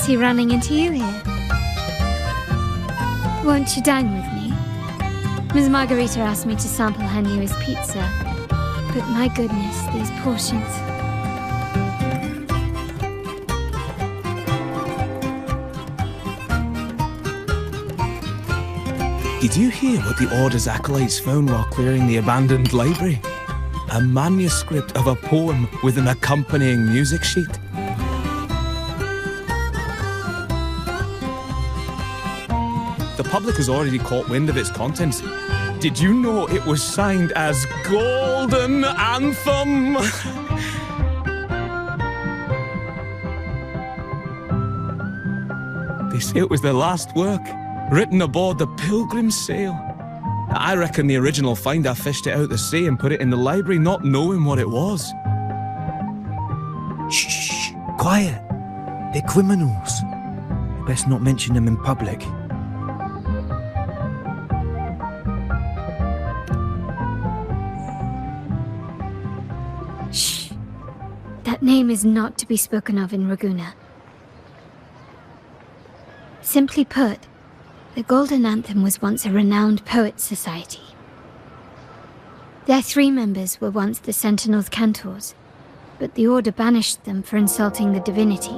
fancy running into you here. Won't you dine with me? Ms. Margarita asked me to sample her newest pizza, but my goodness, these portions. Did you hear what the Order's acolytes found while clearing the abandoned library? A manuscript of a poem with an accompanying music sheet. The public has already caught wind of its contents. Did you know it was signed as Golden Anthem? They say it was their last work, written aboard the Pilgrim's sail. I reckon the original finder fished it out the sea and put it in the library, not knowing what it was. Shh, quiet. They're criminals. You best not mention them in public. Shh. That name is not to be spoken of in Ragunna. Simply put, the Golden Anthem was once a renowned Poets Society. Their 3 members were once the Sentinel's cantors, but the Order banished them for insulting the divinity.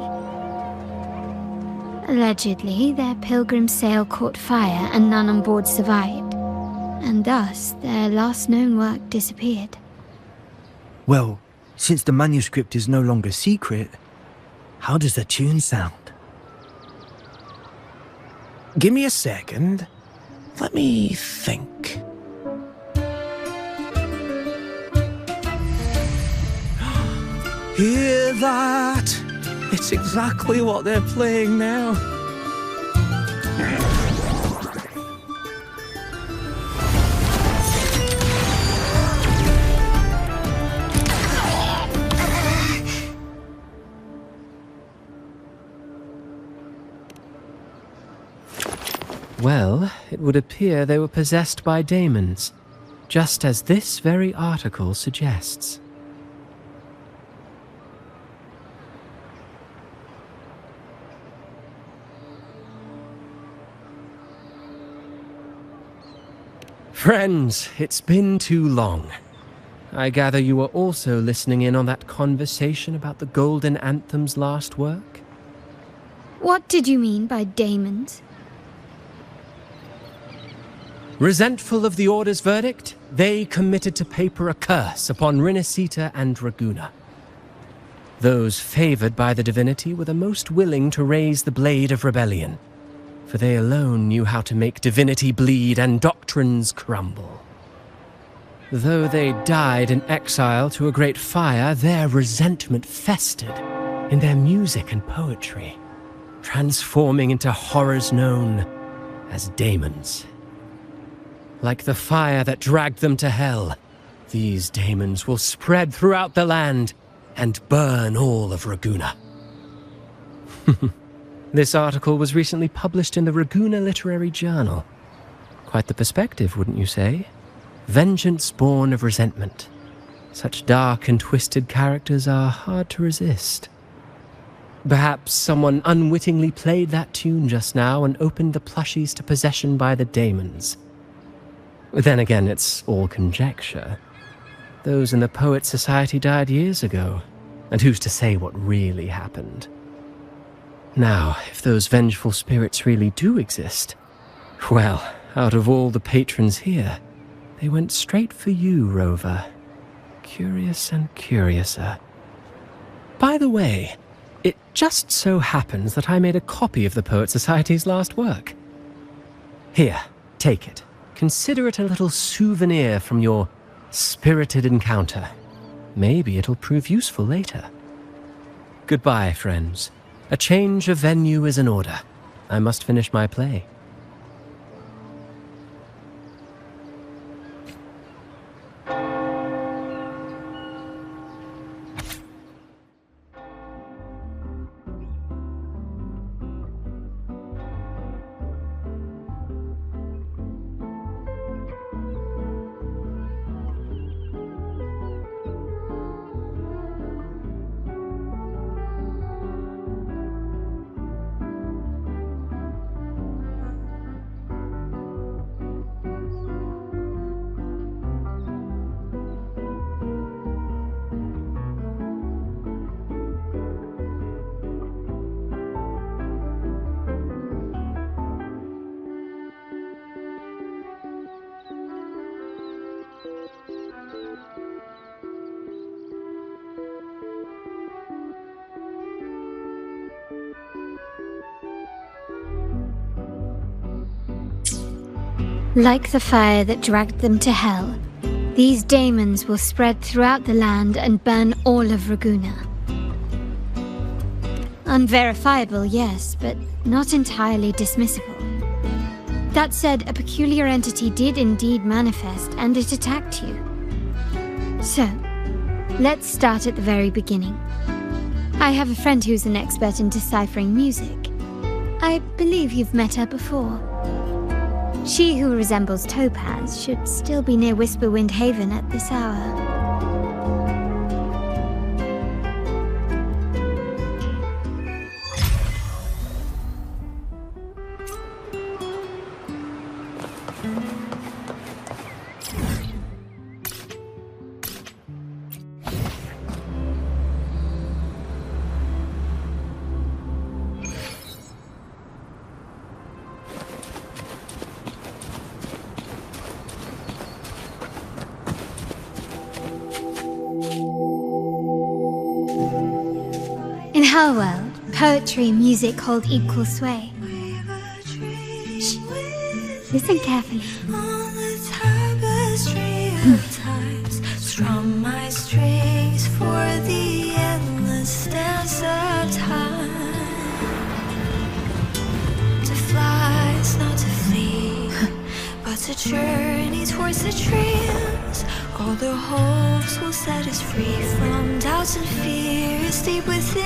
Allegedly, their pilgrim sail caught fire and none on board survived, and thus their last known work disappeared. Well, since the manuscript is no longer secret, how does the tune sound? Give me a second. Let me think. Hear that? It's exactly what they're playing now. Well, it would appear they were possessed by Daemons, just as this very article suggests. Friends, it's been too long. I gather you were also listening in on that conversation about the Golden Anthem's last work? What did you mean by Daemons? Resentful of the Order's verdict, they committed to paper a curse upon Rinascita and Ragunna. Those favored by the divinity were the most willing to raise the blade of rebellion, for they alone knew how to make divinity bleed and doctrines crumble. Though they died in exile to a great fire, their resentment festered in their music and poetry, transforming into horrors known as Daemons. Like the fire that dragged them to hell, these Daemons will spread throughout the land and burn all of Ragunna. This article was recently published in the Ragunna Literary Journal. Quite the perspective, wouldn't you say? Vengeance born of resentment. Such dark and twisted characters are hard to resist. Perhaps someone unwittingly played that tune just now and opened the plushies to possession by the Daemons. Then again, it's all conjecture. Those in the Poets Society died years ago, and who's to say what really happened? Now, if those vengeful spirits really do exist, well, out of all the patrons here, they went straight for you, Rover. Curious and curiouser. By the way, it just so happens that I made a copy of the Poet Society's last work. Here, take it. Consider it a little souvenir from your spirited encounter. Maybe it'll prove useful later. Goodbye, friends. A change of venue is in order. I must finish my play. Like the fire that dragged them to hell, these daemons will spread throughout the land and burn all of Ragunna. Unverifiable, yes, but not entirely dismissible. That said, a peculiar entity did indeed manifest, and it attacked you. So, let's start at the very beginning. I have a friend who's an expert in deciphering music. I believe you've met her before. She who resembles Topaz should still be near Whisperwind Haven at this hour. In her world, poetry and music hold equal sway. Shh. Listen carefully. On the tapestry of times, strum my strings for the endless dance of time. To fly is not to flee, but to journey towards the dreams. All the hopes will set us free from doubts and fears deep within.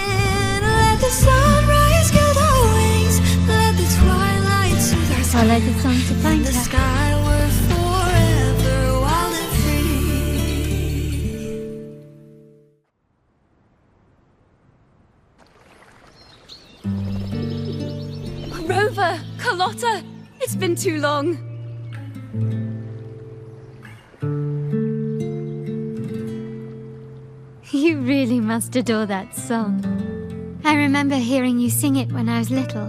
Let the sunrise gild our wings, let the twilight soothe our Follow the song to skin. find The her. sky were forever wild and free. Rover! Carlotta! It's been too long. You really must adore that song. I remember hearing you sing it when I was little.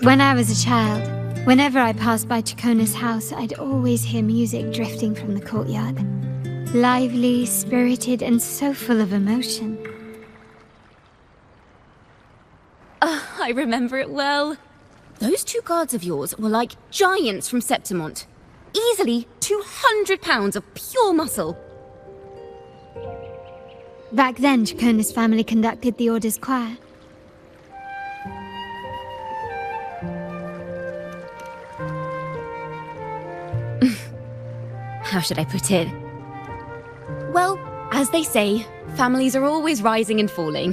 When I was a child, whenever I passed by Ciaccona's house, I'd always hear music drifting from the courtyard. Lively, spirited, and so full of emotion. I remember it well. Those two guards of yours were like giants from Septimont. Easily 200 pounds of pure muscle. Back then, Ciaccona's family conducted the Order's choir. How should I put it? Well, as they say, families are always rising and falling.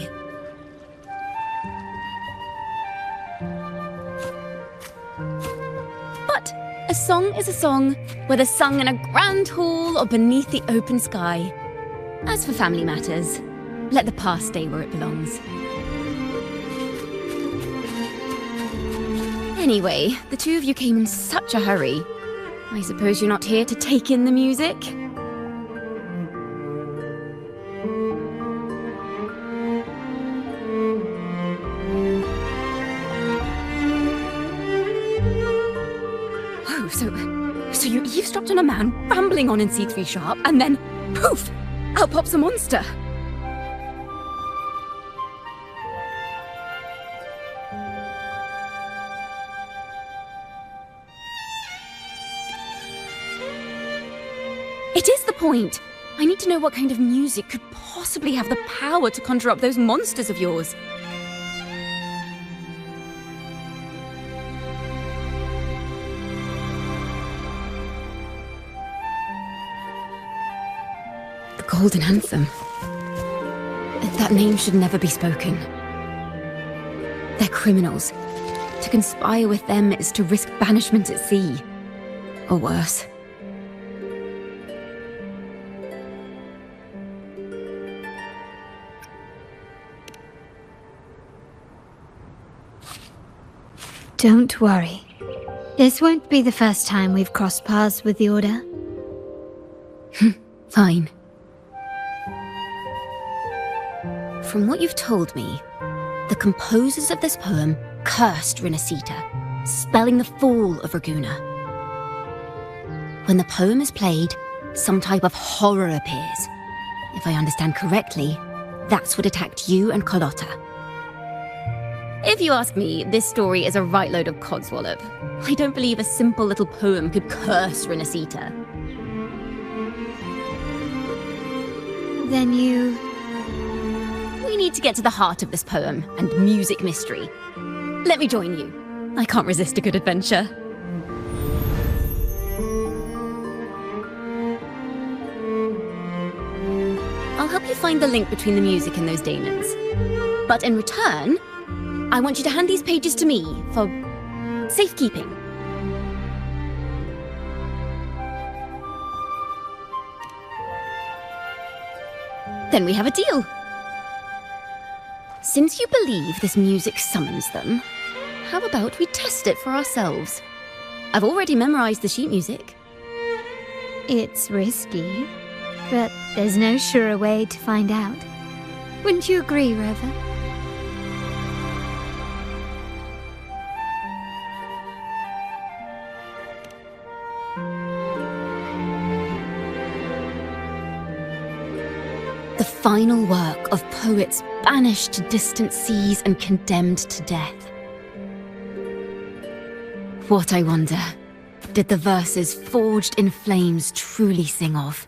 But a song is a song, whether sung in a grand hall or beneath the open sky. As for family matters, let the past stay where it belongs. Anyway, the two of you came in such a hurry. I suppose you're not here to take in the music? Oh, so you eavesdropped on a man rambling on in C3 Sharp, and then, poof, out pops a monster. It is the point. I need to know what kind of music could possibly have the power to conjure up those monsters of yours. The Golden Anthem. That name should never be spoken. They're criminals. To conspire with them is to risk banishment at sea. Or worse. Don't worry. This won't be the first time we've crossed paths with the Order. Fine. From what you've told me, the composers of this poem cursed Rinascita, spelling the fall of Ragunna. When the poem is played, some type of horror appears. If I understand correctly, That's what attacked you and Carlotta. If you ask me, this story is a right load of codswallop. I don't believe a simple little poem could curse Renacita. Then you... We need to get to the heart of this poem and music mystery. Let me join you. I can't resist a good adventure. I'll help you find the link between the music and those Daemons. But in return, I want you to hand these pages to me for safekeeping. Then we have a deal. Since you believe this music summons them, how about we test it for ourselves? I've already memorized the sheet music. It's risky, but there's no surer way to find out. Wouldn't you agree, Rover? The final work of poets banished to distant seas and condemned to death. What, I wonder, did the verses forged in flames truly sing of?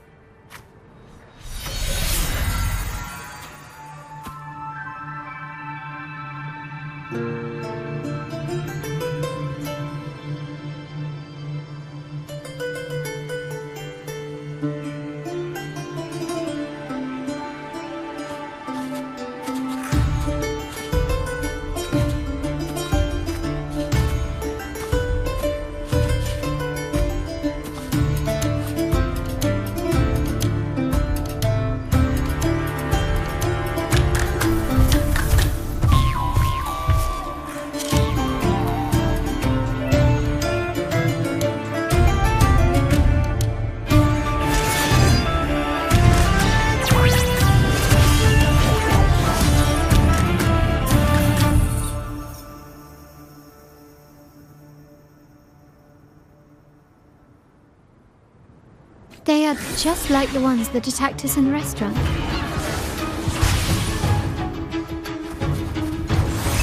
They are just like the ones that attacked us in the restaurant.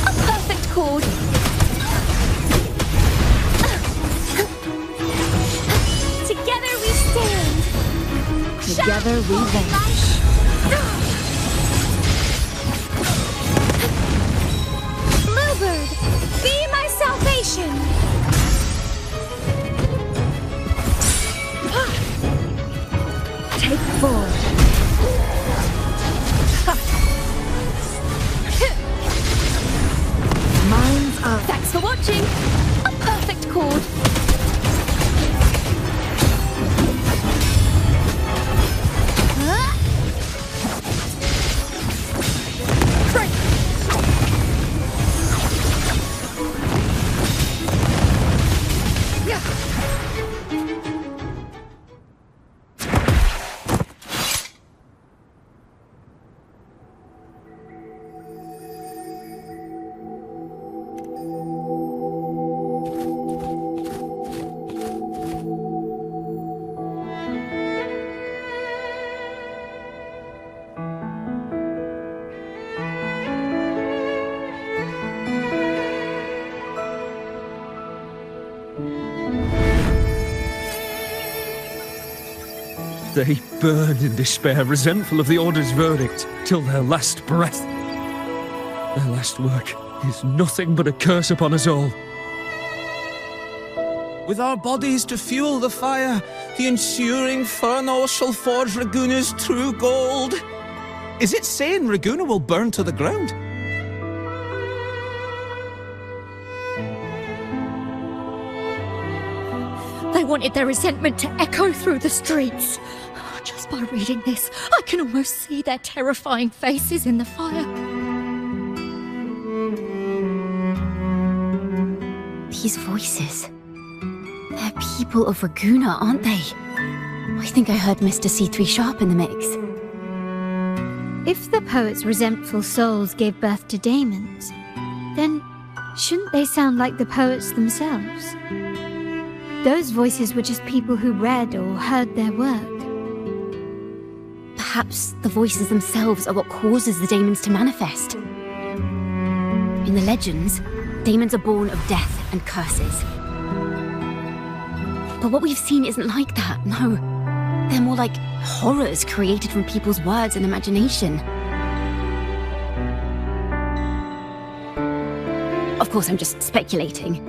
A perfect chord! Together we stand! Together we vanish. Bluebird, be my salvation! Take 4. Mine's up. Thanks for watching! A perfect chord! They burn in despair, resentful of the Order's verdict, till their last breath. Their last work is nothing but a curse upon us all. With our bodies to fuel the fire, the ensuing furnace shall forge Ragunna's true gold. Is it saying Ragunna will burn to the ground? They wanted their resentment to echo through the streets. Just by reading this, I can almost see their terrifying faces in the fire. These voices. They're people of Ragunna, aren't they? I think I heard Mr. C3 Sharp in the mix. If the poet's resentful souls gave birth to Daemons, then shouldn't they sound like the poets themselves? Those voices were just people who read or heard their work. perhaps the voices themselves are what causes the Daemons to manifest. In the legends, Daemons are born of death and curses. But what we've seen isn't like that, no. They're more like horrors created from people's words and imagination. Of course, I'm just speculating.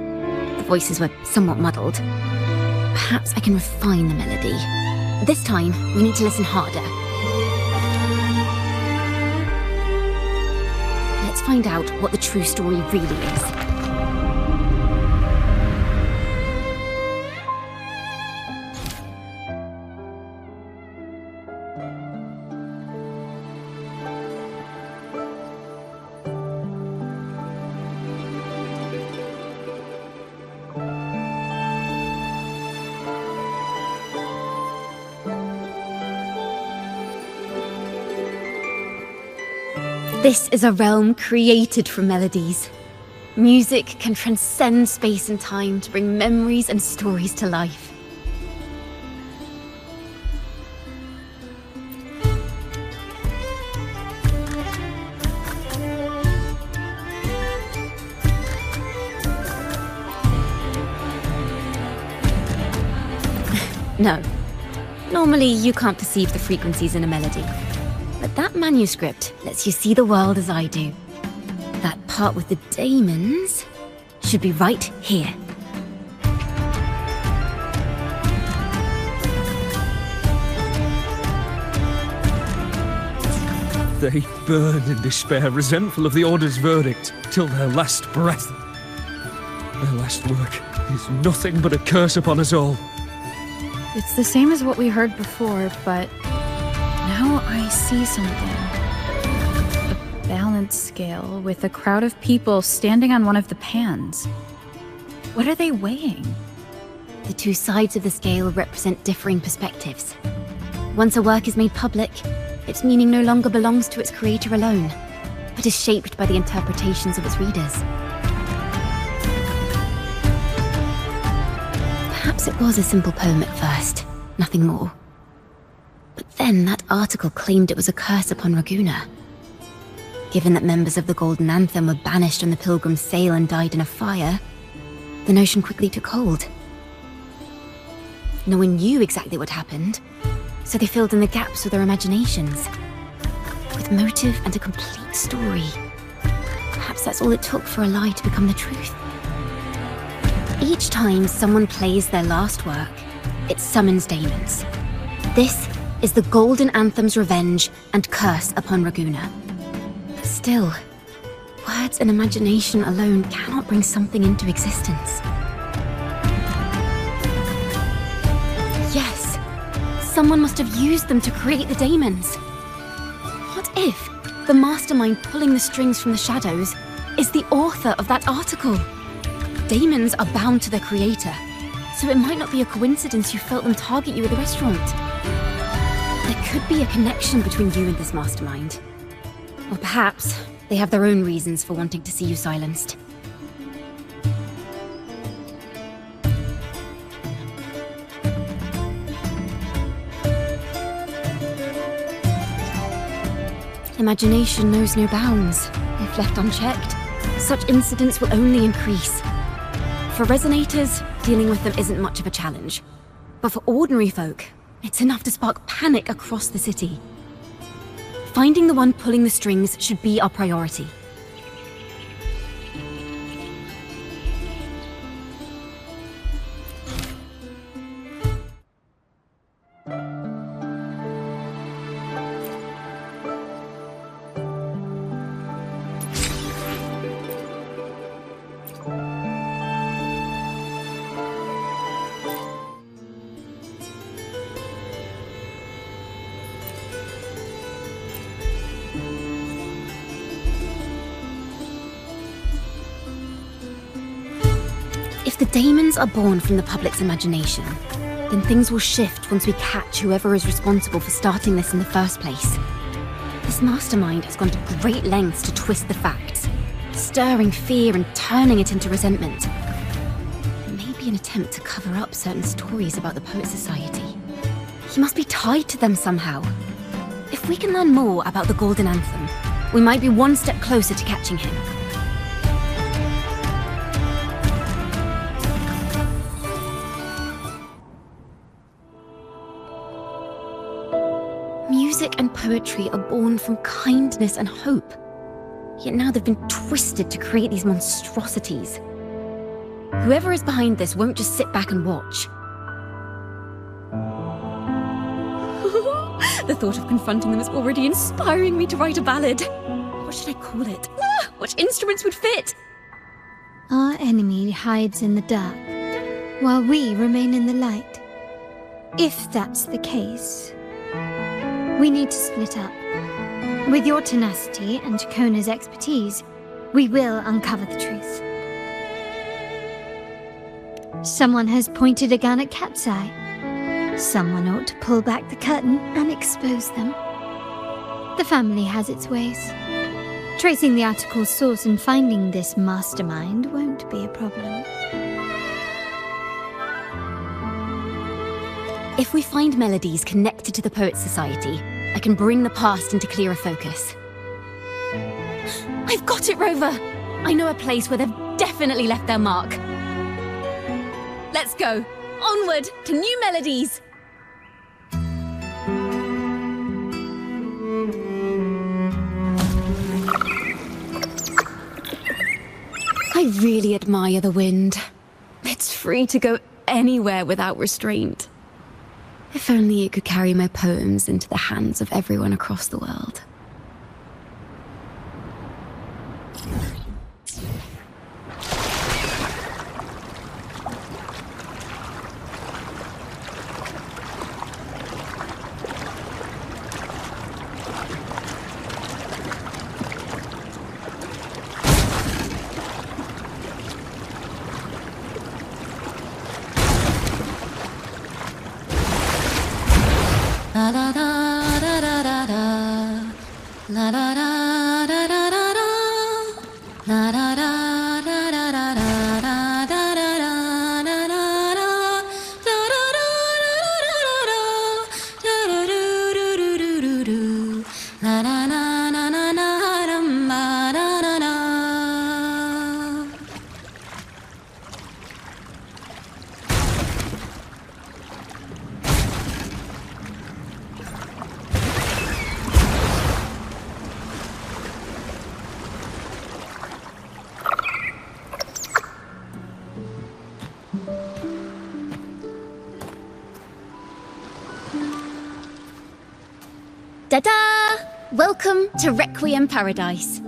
The voices were somewhat muddled. Perhaps I can refine the melody. This time, we need to listen harder. Let's find out what the true story really is. This is a realm created from melodies. Music can transcend space and time to bring memories and stories to life. No. Normally, you can't perceive the frequencies in a melody. But that manuscript lets you see the world as I do. That part with the Daemons should be right here. They burn in despair, resentful of the Order's verdict, till their last breath. Their last work is nothing but a curse upon us all. It's the same as what we heard before, but now I see something. A balance scale with a crowd of people standing on one of the pans. What are they weighing? The two sides of the scale represent differing perspectives. Once a work is made public, its meaning no longer belongs to its creator alone, but is shaped by the interpretations of its readers. Perhaps it was a simple poem at first, nothing more. But then that article claimed it was a curse upon Ragunna. Given that members of the Golden Anthem were banished on the Pilgrim's sail and died in a fire, the notion quickly took hold. No one knew exactly what happened, so they filled in the gaps with their imaginations. With motive and a complete story. Perhaps that's all it took for a lie to become the truth. Each time someone plays their last work, it summons Daemons. This is the Golden Anthem's revenge and curse upon Ragunna. But still, words and imagination alone cannot bring something into existence. Yes, someone must have used them to create the Daemons. What if the mastermind pulling the strings from the shadows is the author of that article? Daemons are bound to their creator, so it might not be a coincidence you felt them target you at the restaurant. There could be a connection between you and this mastermind. Or perhaps they have their own reasons for wanting to see you silenced. Imagination knows no bounds. If left unchecked, such incidents will only increase. For resonators, dealing with them isn't much of a challenge. But for ordinary folk, it's enough to spark panic across the city. Finding the one pulling the strings should be our priority. If the Daemons are born from the public's imagination, then things will shift once we catch whoever is responsible for starting this in the first place. This mastermind has gone to great lengths to twist the facts, stirring fear and turning it into resentment. It may be an attempt to cover up certain stories about the Poets Society. He must be tied to them somehow. If If we can learn more about the Golden Anthem, we might be one step closer to catching him. Music and poetry are born from kindness and hope. Yet now they've been twisted to create these monstrosities. Whoever is behind this won't just sit back and watch. The thought of confronting them is already inspiring me to write a ballad. What should I call it? What instruments would fit? Our enemy hides in the dark, while we remain in the light. If that's the case, we need to split up. With your tenacity and Ciaccona's expertise, we will uncover the truth. Someone has pointed a gun at Cat's Eye. Someone ought to pull back the curtain and expose them. The family has its ways. Tracing the article's source and finding this mastermind won't be a problem. If we find melodies connected to the Poets Society, I can bring the past into clearer focus. I've got it, Rover! I know a place where they've definitely left their mark. Let's go! Onward to new melodies! I really admire the wind. It's free to go anywhere without restraint. If only it could carry my poems into the hands of everyone across the world. Ta-da! Welcome to Requiem Paradise.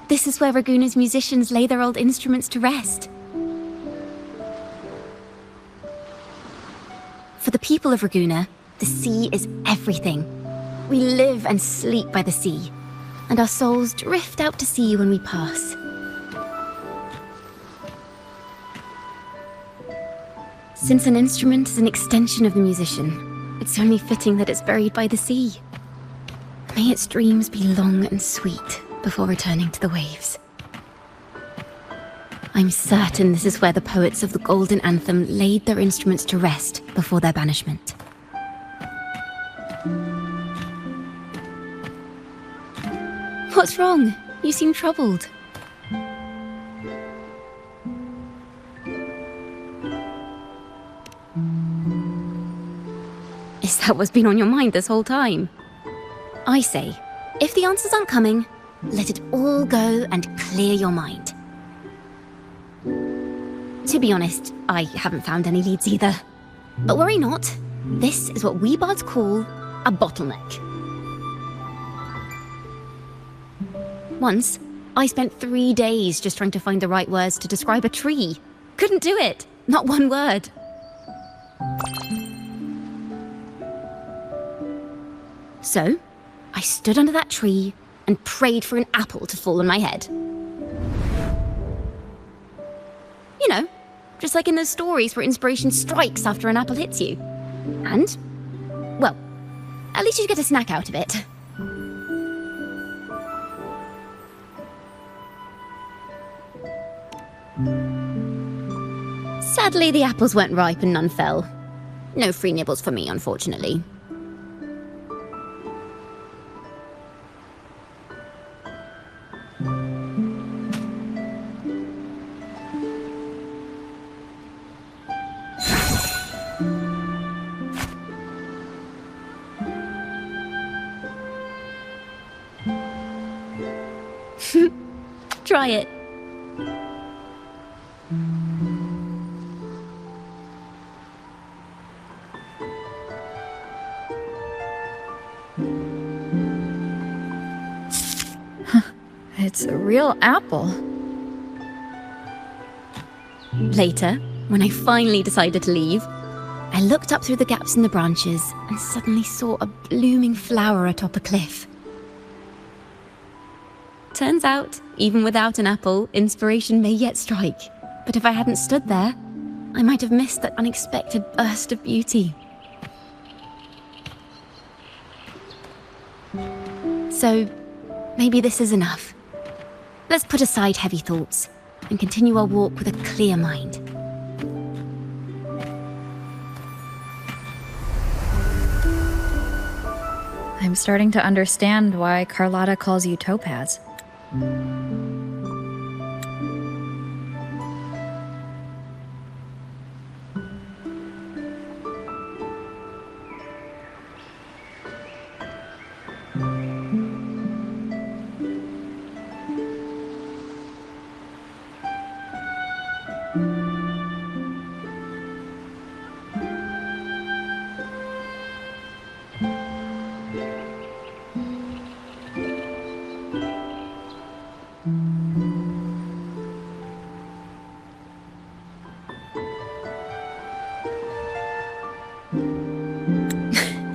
This is where Ragunna's musicians lay their old instruments to rest. For the people of Ragunna, the sea is everything. We live and sleep by the sea, and our souls drift out to sea when we pass. Since an instrument is an extension of the musician, it's only fitting that it's buried by the sea. May its dreams be long and sweet before returning to the waves. I'm certain this is where the poets of the Golden Anthem laid their instruments to rest before their banishment. What's wrong? You seem troubled. Is that what's been on your mind this whole time? I say, if the answers aren't coming, let it all go and clear your mind. To be honest, I haven't found any leads either. But worry not, this is what we bards call a bottleneck. Once, I spent 3 days just trying to find the right words to describe a tree. Couldn't do it, not one word. So, I stood under that tree and prayed for an apple to fall on my head. You know, just like in those stories where inspiration strikes after an apple hits you. And, well, at least you get a snack out of it. Sadly, the apples weren't ripe and none fell. No free nibbles for me, unfortunately. Try it. It's a real apple. Later, when I finally decided to leave, I looked up through the gaps in the branches and suddenly saw a blooming flower atop a cliff. Turns out, even without an apple, inspiration may yet strike. But if I hadn't stood there, I might have missed that unexpected burst of beauty. So, maybe this is enough. Let's put aside heavy thoughts and continue our walk with a clear mind. I'm starting to understand why Carlotta calls you Topaz.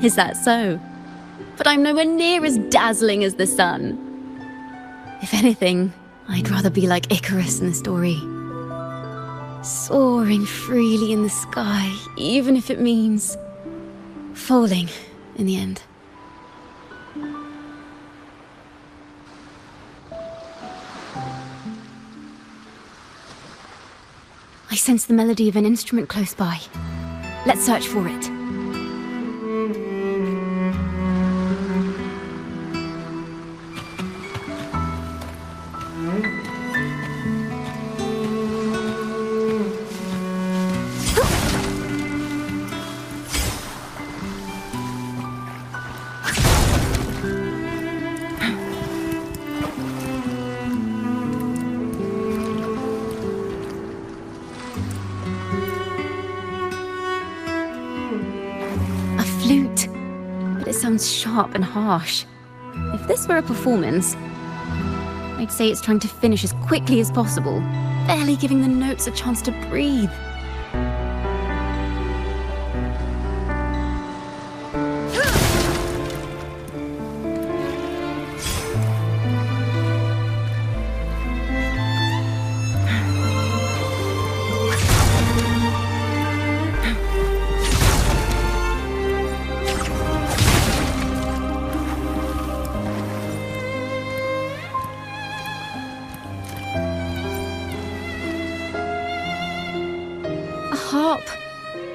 Is that so? But I'm nowhere near as dazzling as the sun. If anything, I'd rather be like Icarus in the story. Soaring freely in the sky, even if it means falling in the end. I sense the melody of an instrument close by. Let's search for it. Sharp and harsh. If this were a performance, I'd say it's trying to finish as quickly as possible, barely giving the notes a chance to breathe.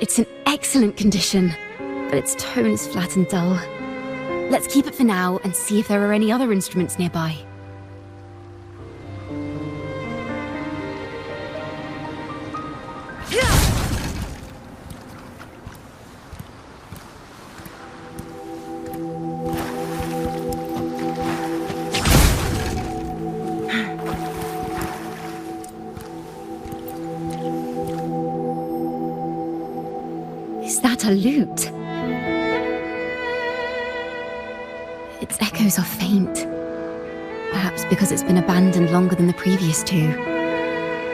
It's in excellent condition, but its tone is flat and dull. Let's keep it for now and see if there are any other instruments nearby. A lute. Its echoes are faint. Perhaps because it's been abandoned longer than the previous two.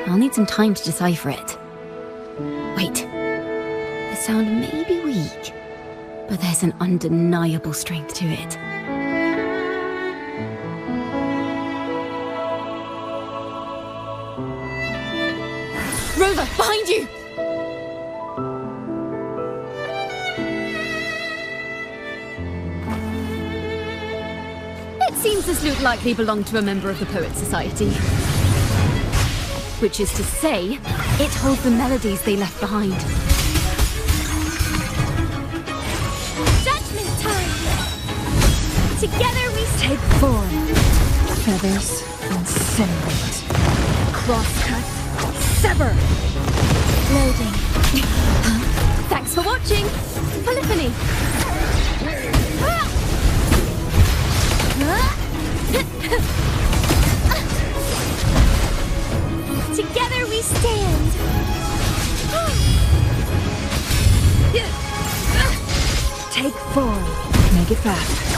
I'll need some time to decipher it. Wait. The sound may be weak, but there's an undeniable strength to it. Rover, behind you! Seems this lute likely belonged to a member of the Poets Society. Which is to say, it holds the melodies they left behind. Together we Take form. Feathers, incinerate. Crosscut, sever. loading. Thanks for watching. Polyphony. Together we stand. Take form. Make it fast.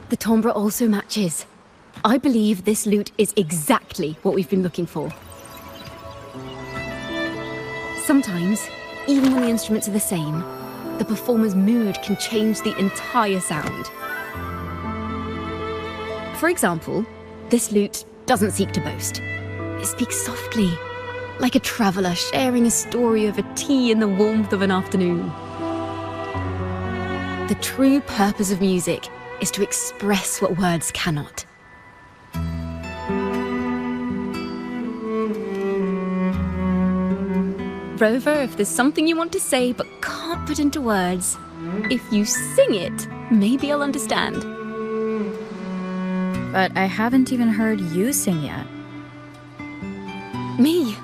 The timbre also matches. I believe this loot is exactly what we've been looking for. Sometimes, even when the instruments are the same, the performer's mood can change the entire sound. For example, this lute doesn't seek to boast. It speaks softly, like a traveller sharing a story over tea in the warmth of an afternoon. The true purpose of music is to express what words cannot. Rover, if there's something you want to say but can't put into words, if you sing it, maybe I'll understand. But I haven't even heard you sing yet. Me?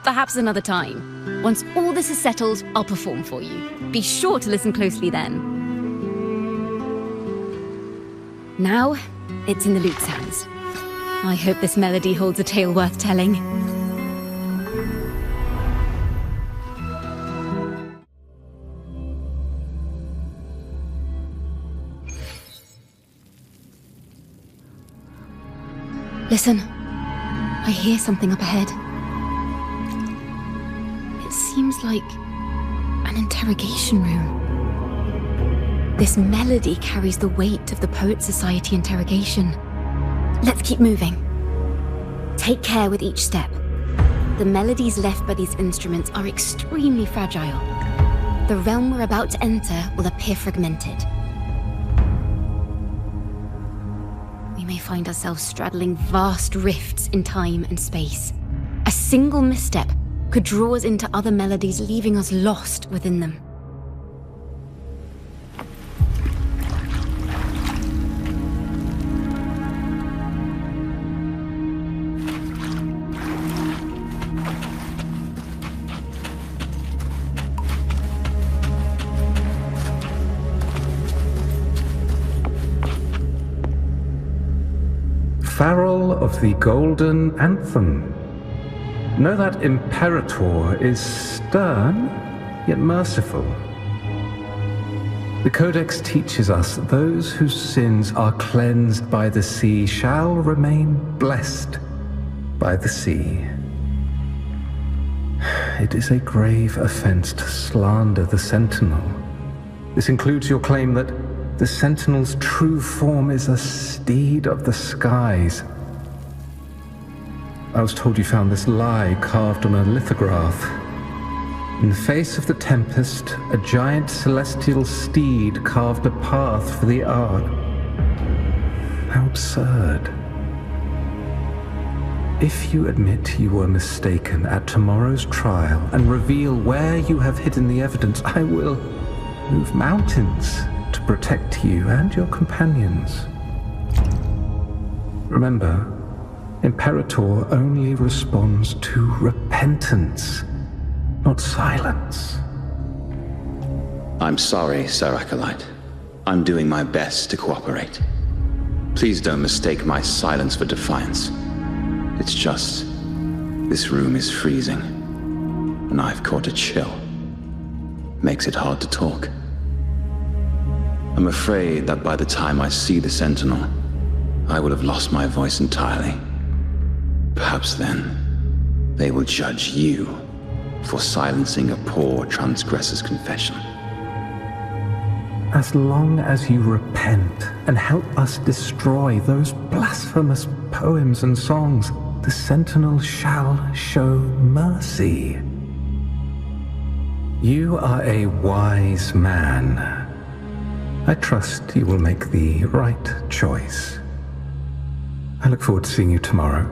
Perhaps another time. Once all this is settled, I'll perform for you. Be sure to listen closely then. Now, it's in the lute's hands. I hope this melody holds a tale worth telling. Listen, I hear something up ahead. It seems like an interrogation room. This melody carries the weight of the Poets Society interrogation. Let's keep moving. Take care with each step. The melodies left by these instruments are extremely fragile. The realm we're about to enter will appear fragmented. We may find ourselves straddling vast rifts in time and space. A single misstep could draw us into other melodies, leaving us lost within them. Farrell of the Golden Anthem. Know that Imperator is stern, yet merciful. The Codex teaches us that those whose sins are cleansed by the sea shall remain blessed by the sea. It is a grave offense to slander the Sentinel. This includes your claim that the Sentinel's true form is a steed of the skies. I was told you found this lie carved on a lithograph. In the face of the tempest, a giant celestial steed carved a path for the Ark. How absurd. If you admit you were mistaken at tomorrow's trial and reveal where you have hidden the evidence, I will move mountains to protect you and your companions. Remember, Imperator only responds to repentance, not silence. I'm sorry, Sir Acolyte. I'm doing my best to cooperate. Please don't mistake my silence for defiance. It's just, this room is freezing, and I've caught a chill. Makes it hard to talk. I'm afraid that by the time I see the Sentinel, I will have lost my voice entirely. Perhaps then, they will judge you for silencing a poor transgressor's confession. As long as you repent and help us destroy those blasphemous poems and songs, the Sentinel shall show mercy. You are a wise man. I trust you will make the right choice. I look forward to seeing you tomorrow.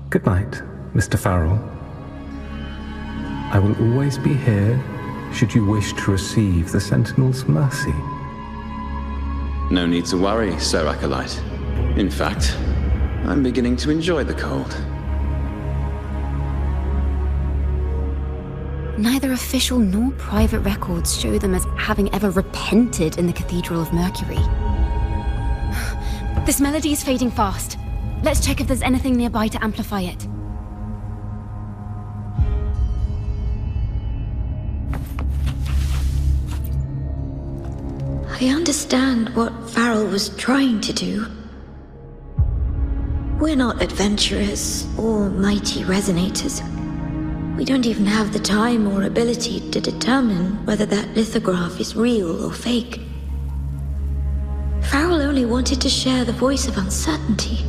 Good night, Mr. Farrell. I will always be here should you wish to receive the Sentinel's mercy. No need to worry, Sir Acolyte. In fact, I'm beginning to enjoy the cold. Neither official nor private records show them as having ever repented in the Cathedral of Mercury. This melody is fading fast. Let's check if there's anything nearby to amplify it. I understand what Farrell was trying to do. We're not adventurers or mighty resonators. We don't even have the time or ability to determine whether that lithograph is real or fake. Farrell only wanted to share the voice of uncertainty.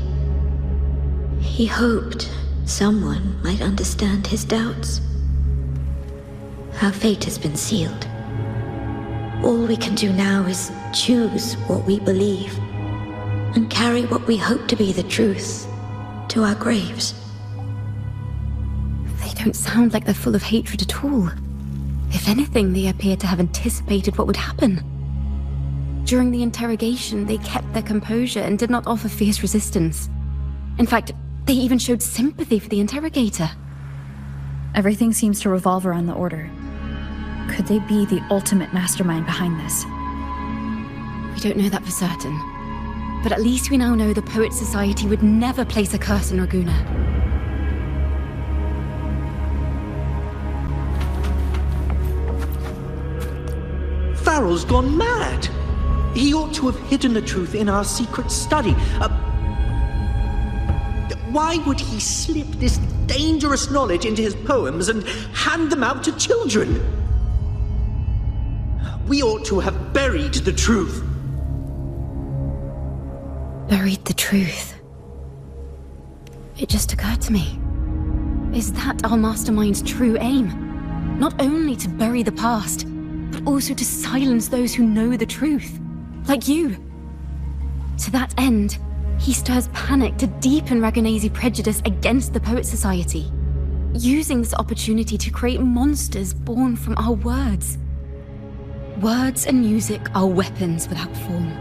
He hoped someone might understand his doubts. Our fate has been sealed. All we can do now is choose what we believe and carry what we hope to be the truth to our graves. They don't sound like they're full of hatred at all. If anything, they appear to have anticipated what would happen. During the interrogation, they kept their composure and did not offer fierce resistance. In fact, they even showed sympathy for the interrogator. Everything seems to revolve around the Order. Could they be the ultimate mastermind behind this? We don't know that for certain. But at least we now know the Poets Society would never place a curse on Ragunna. Farrell's gone mad! He ought to have hidden the truth in our secret study. Why would he slip this dangerous knowledge into his poems and hand them out to children? We ought to have buried the truth. Buried the truth. It just occurred to me. Is that our mastermind's true aim? Not only to bury the past, but also to silence those who know the truth. Like you. To that end, he stirs panic to deepen Ragunna's prejudice against the Poets Society, using this opportunity to create monsters born from our words. Words and music are weapons without form.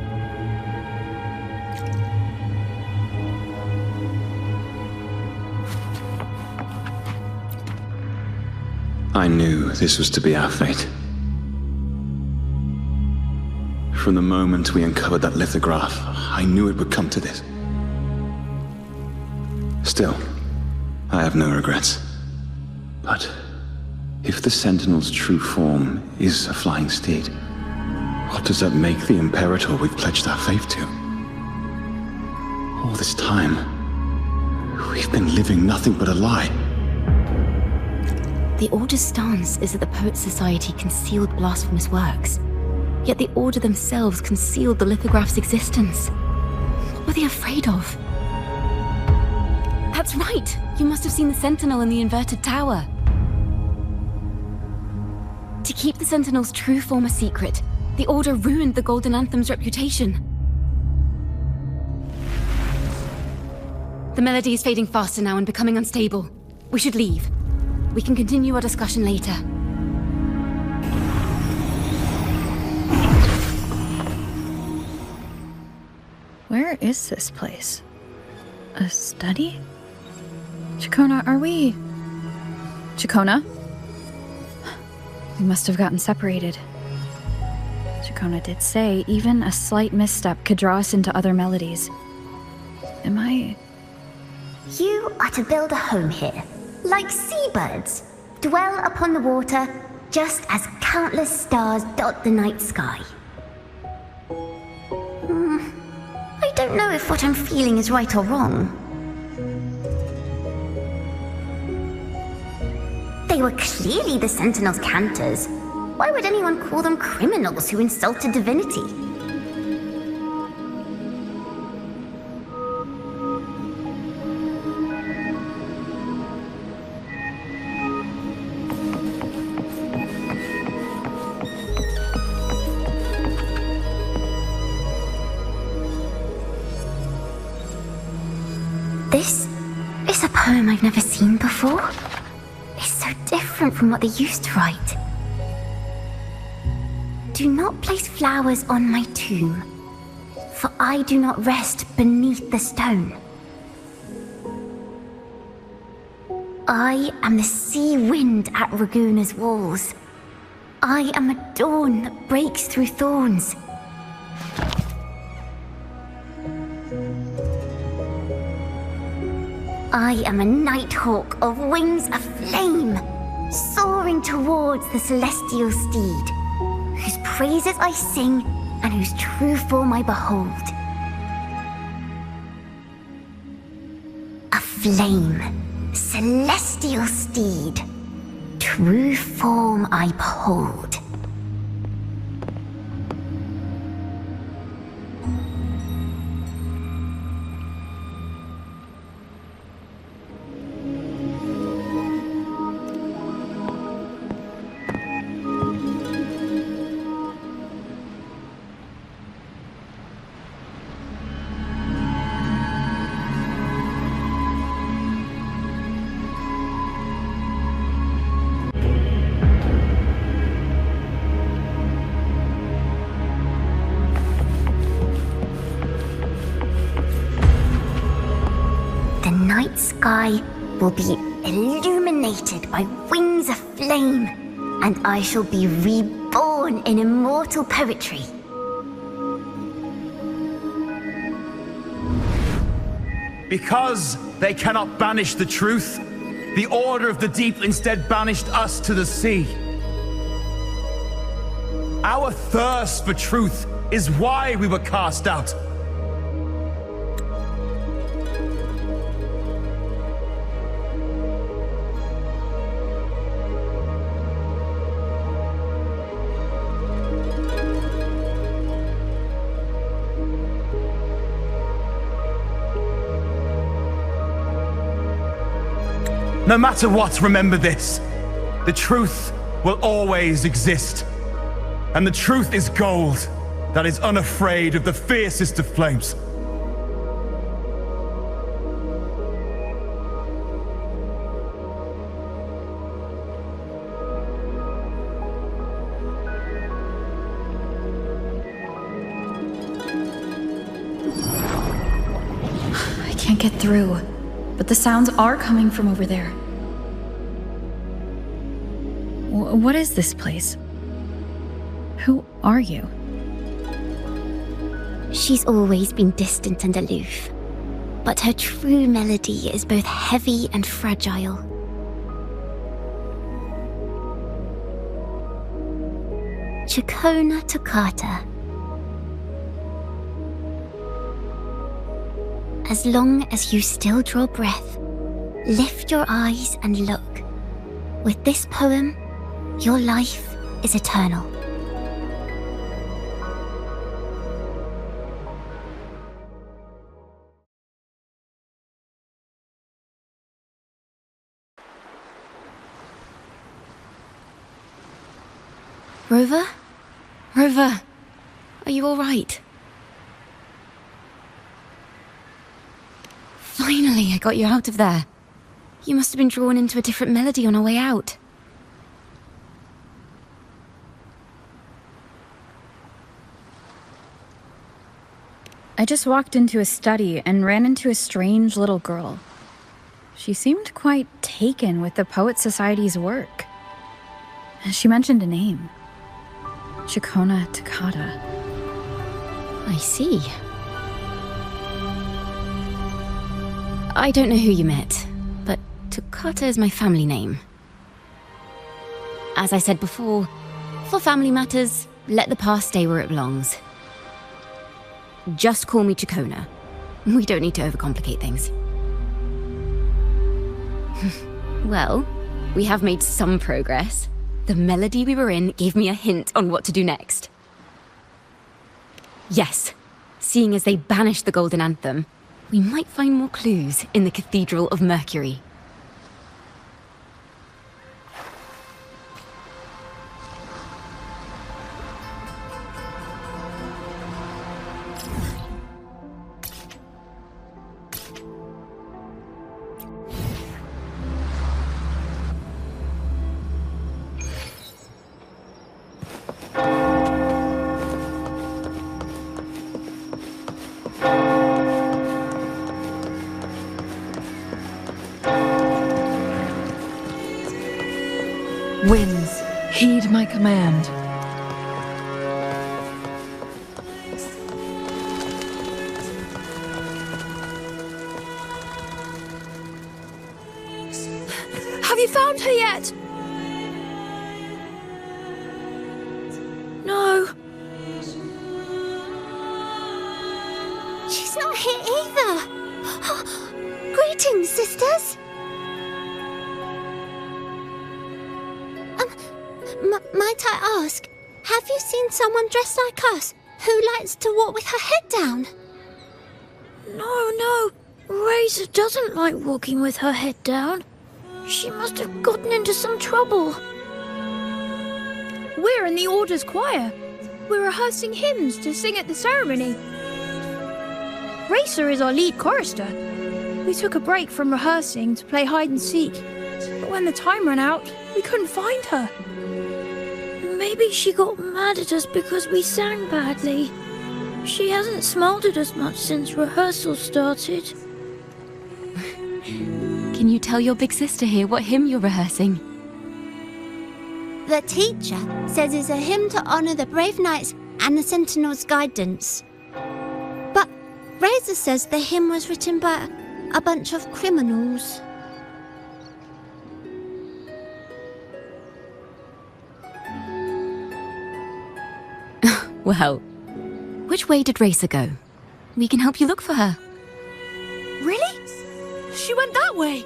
I knew this was to be our fate. From the moment we uncovered that lithograph, I knew it would come to this. Still, I have no regrets. But if the Sentinel's true form is a flying steed, what does that make the Imperator we've pledged our faith to? All this time, we've been living nothing but a lie. The Order's stance is that the Poets Society concealed blasphemous works. Yet the Order themselves concealed the lithograph's existence. What were they afraid of? That's right! You must have seen the Sentinel in the inverted tower. To keep the Sentinel's true form a secret, the Order ruined the Golden Anthem's reputation. The melody is fading faster now and becoming unstable. We should leave. We can continue our discussion later. Where is this place? A study? Ciaccona, are we... Ciaccona? We must have gotten separated. Ciaccona did say even a slight misstep could draw us into other melodies. Am I... You are to build a home here, like seabirds. Dwell upon the water, just as countless stars dot the night sky. I don't know if what I'm feeling is right or wrong. They were clearly the Sentinel's cantors. Why would anyone call them criminals who insulted divinity? This is a poem I've never seen before. It's so different from what they used to write. Do not place flowers on my tomb, for I do not rest beneath the stone. I am the sea wind at Ragunna's walls. I am a dawn that breaks through thorns. I am a nighthawk of wings aflame, soaring towards the celestial steed, whose praises I sing and whose true form I behold. A flame, celestial steed, true form I behold. Night sky will be illuminated by wings of flame, and I shall be reborn in immortal poetry. Because they cannot banish the truth, the Order of the Deep instead banished us to the sea. Our thirst for truth is why we were cast out. No matter what, remember this. The truth will always exist. And the truth is gold that is unafraid of the fiercest of flames. I can't get through, but the sounds are coming from over there. What is this place? Who are you? She's always been distant and aloof, but her true melody is both heavy and fragile. Ciaccona toccata. As long as you still draw breath, lift your eyes and look. With this poem, your life is eternal. Rover? Rover, are you all right? Finally, I got you out of there. You must have been drawn into a different melody on our way out. I just walked into a study and ran into a strange little girl. She seemed quite taken with the Poets Society's work. She mentioned a name. Ciaccona toccata. I see. I don't know who you met, but Toccata is my family name. As I said before, for family matters, let the past stay where it belongs. Just call me Ciaccona. We don't need to overcomplicate things. Well, we have made some progress. The melody we were in gave me a hint on what to do next. Yes, seeing as they banished the Golden Anthem, we might find more clues in the Cathedral of Mercury. Winds, heed my command. Have you found her yet? No. She's not here either. Greetings, sisters. Might I ask, have you seen someone dressed like us who likes to walk with her head down? No. Razor doesn't like walking with her head down. She must have gotten into some trouble. We're in the Order's choir. We're rehearsing hymns to sing at the ceremony. Racer is our lead chorister. We took a break from rehearsing to play hide and seek. But when the time ran out, we couldn't find her. Maybe she got mad at us because we sang badly. She hasn't smiled at us much since rehearsal started. Can you tell your big sister here what hymn you're rehearsing? The teacher says it's a hymn to honor the brave knights and the Sentinel's guidance. But Razor says the hymn was written by a bunch of criminals. Well, which way did Racer go? We can help you look for her. Really? She went that way.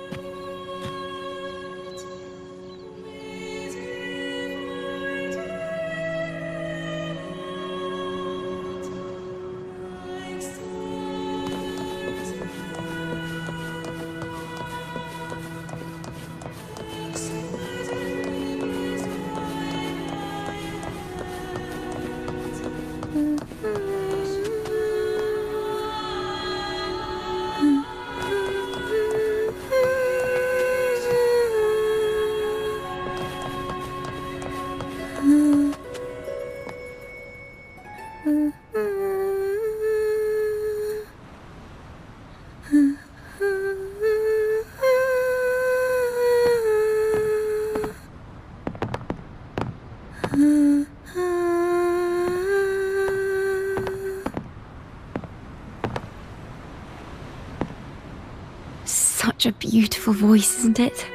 Such a beautiful voice, isn't it?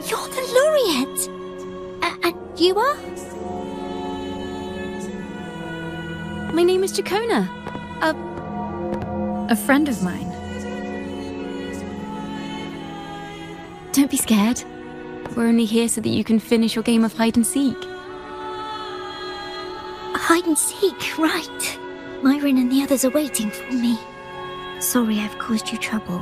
You're the laureate! And you are? My name is Ciaccona. A friend of mine. Don't be scared. We're only here so that you can finish your game of hide and seek. Hide and seek, right. Myron and the others are waiting for me. Sorry I've caused you trouble.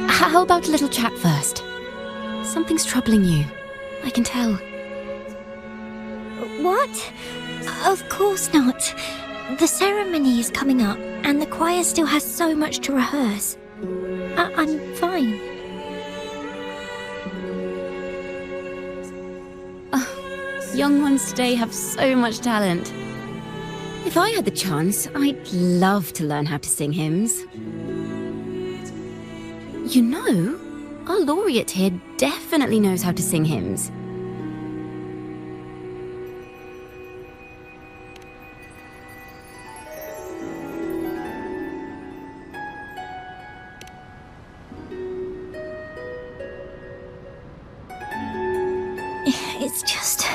How about a little chat first? Something's troubling you. I can tell. What? Of course not. The ceremony is coming up, and the choir still has so much to rehearse. I'm fine. Young ones today have so much talent. If I had the chance, I'd love to learn how to sing hymns. You know, our laureate here definitely knows how to sing hymns. It's just...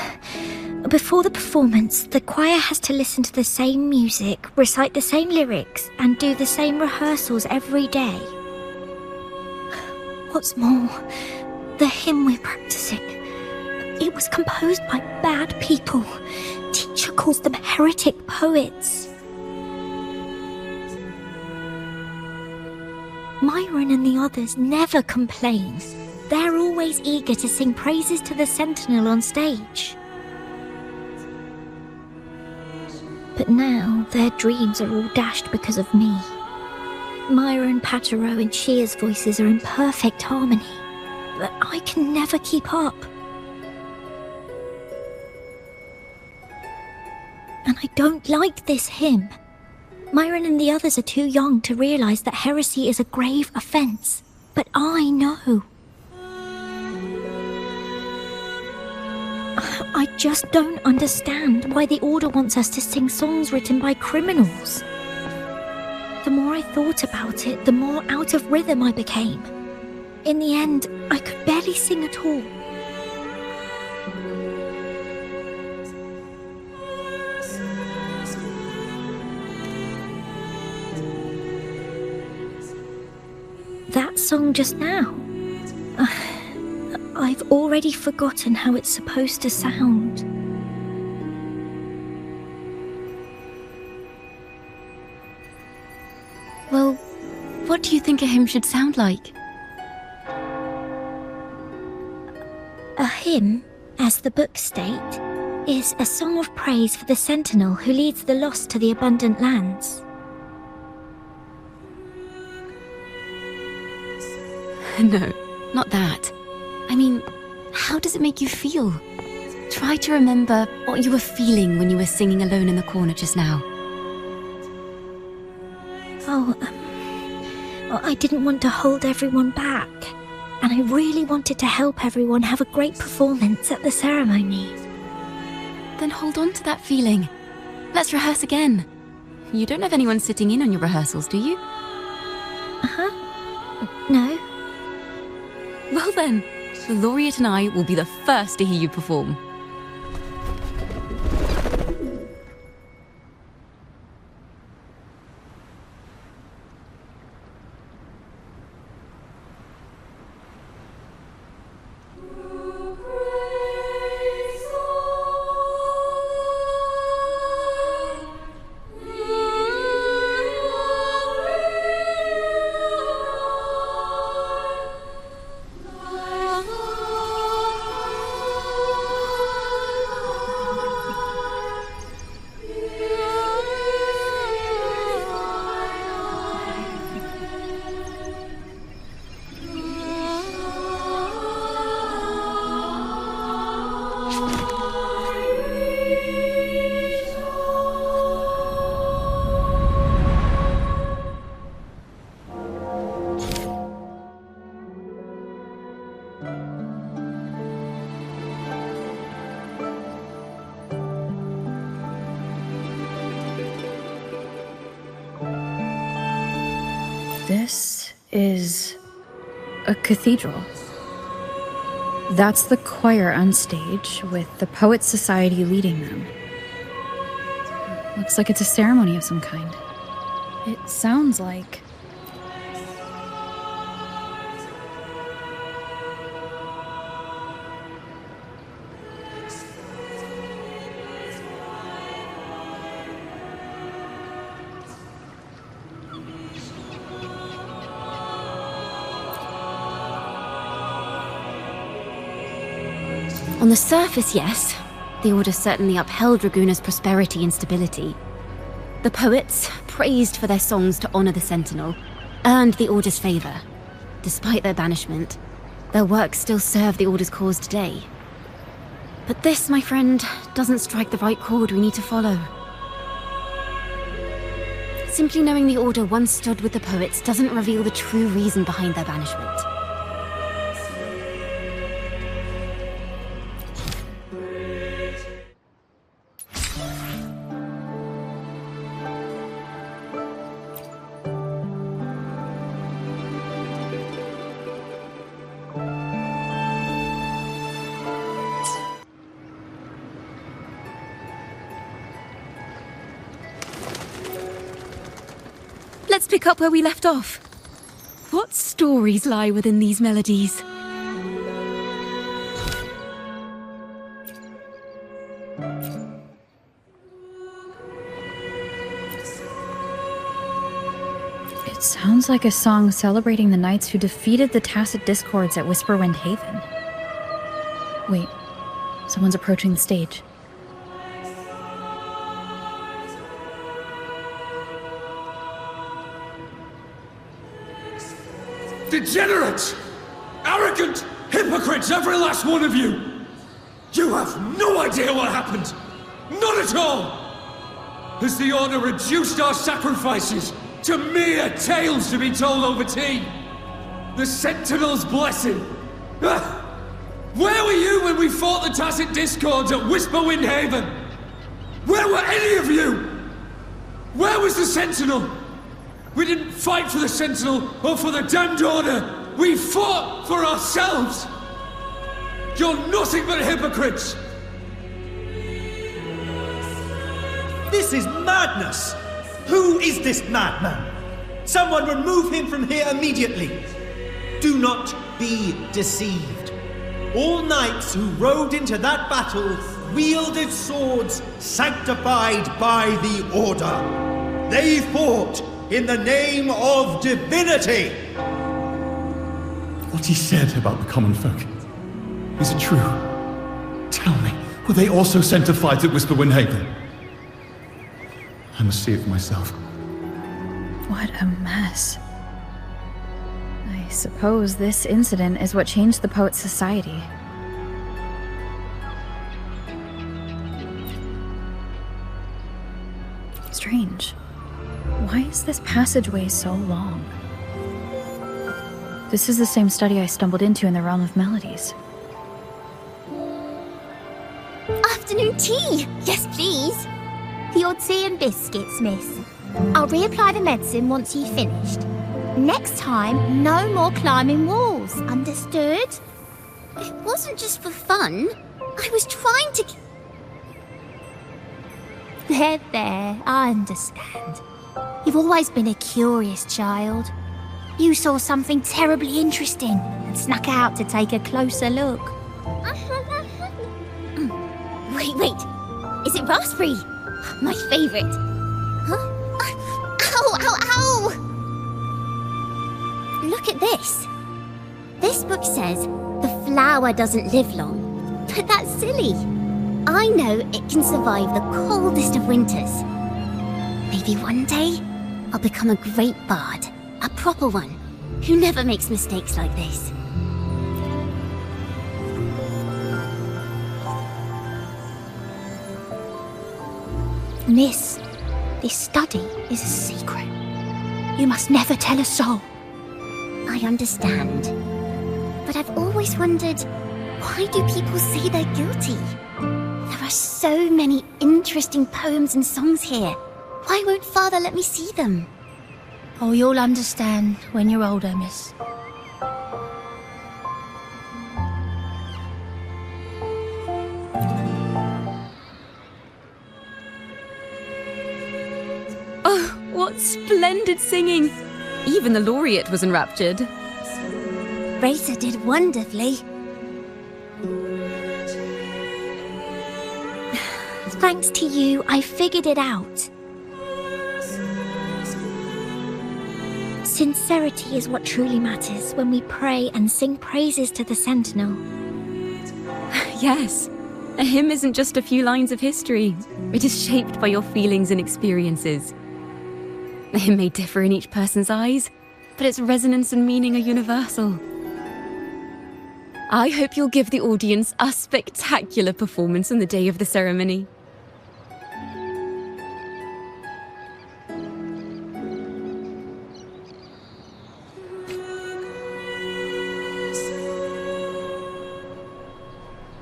Before the performance, the choir has to listen to the same music, recite the same lyrics, and do the same rehearsals every day. What's more, the hymn we're practicing, it was composed by bad people. Teacher calls them heretic poets. Myron and the others never complain. They're always eager to sing praises to the Sentinel on stage. But now their dreams are all dashed because of me. Myra and Patero and Shia's voices are in perfect harmony, but I can never keep up. And I don't like this hymn. Myron and the others are too young to realize that heresy is a grave offense, but I know. I just don't understand why the Order wants us to sing songs written by criminals. The more I thought about it, the more out of rhythm I became. In the end, I could barely sing at all. That song just now. I've already forgotten how it's supposed to sound. Well, what do you think a hymn should sound like? A hymn, as the books state, is a song of praise for the sentinel who leads the lost to the abundant lands. No, not that. I mean, how does it make you feel? Try to remember what you were feeling when you were singing alone in the corner just now. I didn't want to hold everyone back, and I really wanted to help everyone have a great performance at the ceremony. Then hold on to that feeling. Let's rehearse again. You don't have anyone sitting in on your rehearsals, do you? No. Well then, the laureate and I will be the first to hear you perform. This is a cathedral. That's the choir on stage, with the Poets Society leading them. Looks like it's a ceremony of some kind. It sounds like... On the surface, yes. The Order certainly upheld Ragunna's prosperity and stability. The poets, praised for their songs to honor the Sentinel, earned the Order's favor. Despite their banishment, their work still serve the Order's cause today. But this, my friend, doesn't strike the right chord we need to follow. Simply knowing the Order once stood with the poets doesn't reveal the true reason behind their banishment. Let's pick up where we left off. What stories lie within these melodies? It sounds like a song celebrating the knights who defeated the Tacit Discords at Whisperwind Haven. Wait, someone's approaching the stage. Degenerates! Arrogant hypocrites, every last one of you! You have no idea what happened! Not at all! Has the Order reduced our sacrifices to mere tales to be told over tea? The Sentinel's blessing! Ah! Where were you when we fought the Tacit Discords at Whisperwind Haven? Where were any of you? Where was the Sentinel? We didn't fight for the Sentinel or for the damned Order! We fought for ourselves! You're nothing but hypocrites! This is madness! Who is this madman? Someone remove him from here immediately! Do not be deceived. All knights who rode into that battle wielded swords sanctified by the Order. They fought in the name of divinity! What he said about the common folk, is it true? Tell me, were they also sanctified at Whisperwind Haven? I must see it for myself. What a mess. I suppose this incident is what changed the Poets Society. Strange. Why is this passageway so long? This is the same study I stumbled into in the Realm of Melodies. Afternoon tea! Yes, please. The odd tea and biscuits, miss. I'll reapply the medicine once you've finished. Next time, no more climbing walls, understood? It wasn't just for fun. I was trying to... There, I understand. You've always been a curious child. You saw something terribly interesting and snuck out to take a closer look. Wait. Is it raspberry? My favourite. Huh? Ow! Look at this. This book says the flower doesn't live long, but that's silly. I know it can survive the coldest of winters. Maybe one day I'll become a great bard, a proper one, who never makes mistakes like this. Miss, this study is a secret. You must never tell a soul. I understand. But I've always wondered, why do people say they're guilty? There are so many interesting poems and songs here. Why won't Father let me see them? Oh, you'll understand when you're older, miss. Oh, what splendid singing! Even the laureate was enraptured. Racer did wonderfully. Thanks to you, I figured it out. Sincerity is what truly matters when we pray and sing praises to the Sentinel. Yes, a hymn isn't just a few lines of history. It is shaped by your feelings and experiences. The hymn may differ in each person's eyes, but its resonance and meaning are universal. I hope you'll give the audience a spectacular performance on the day of the ceremony.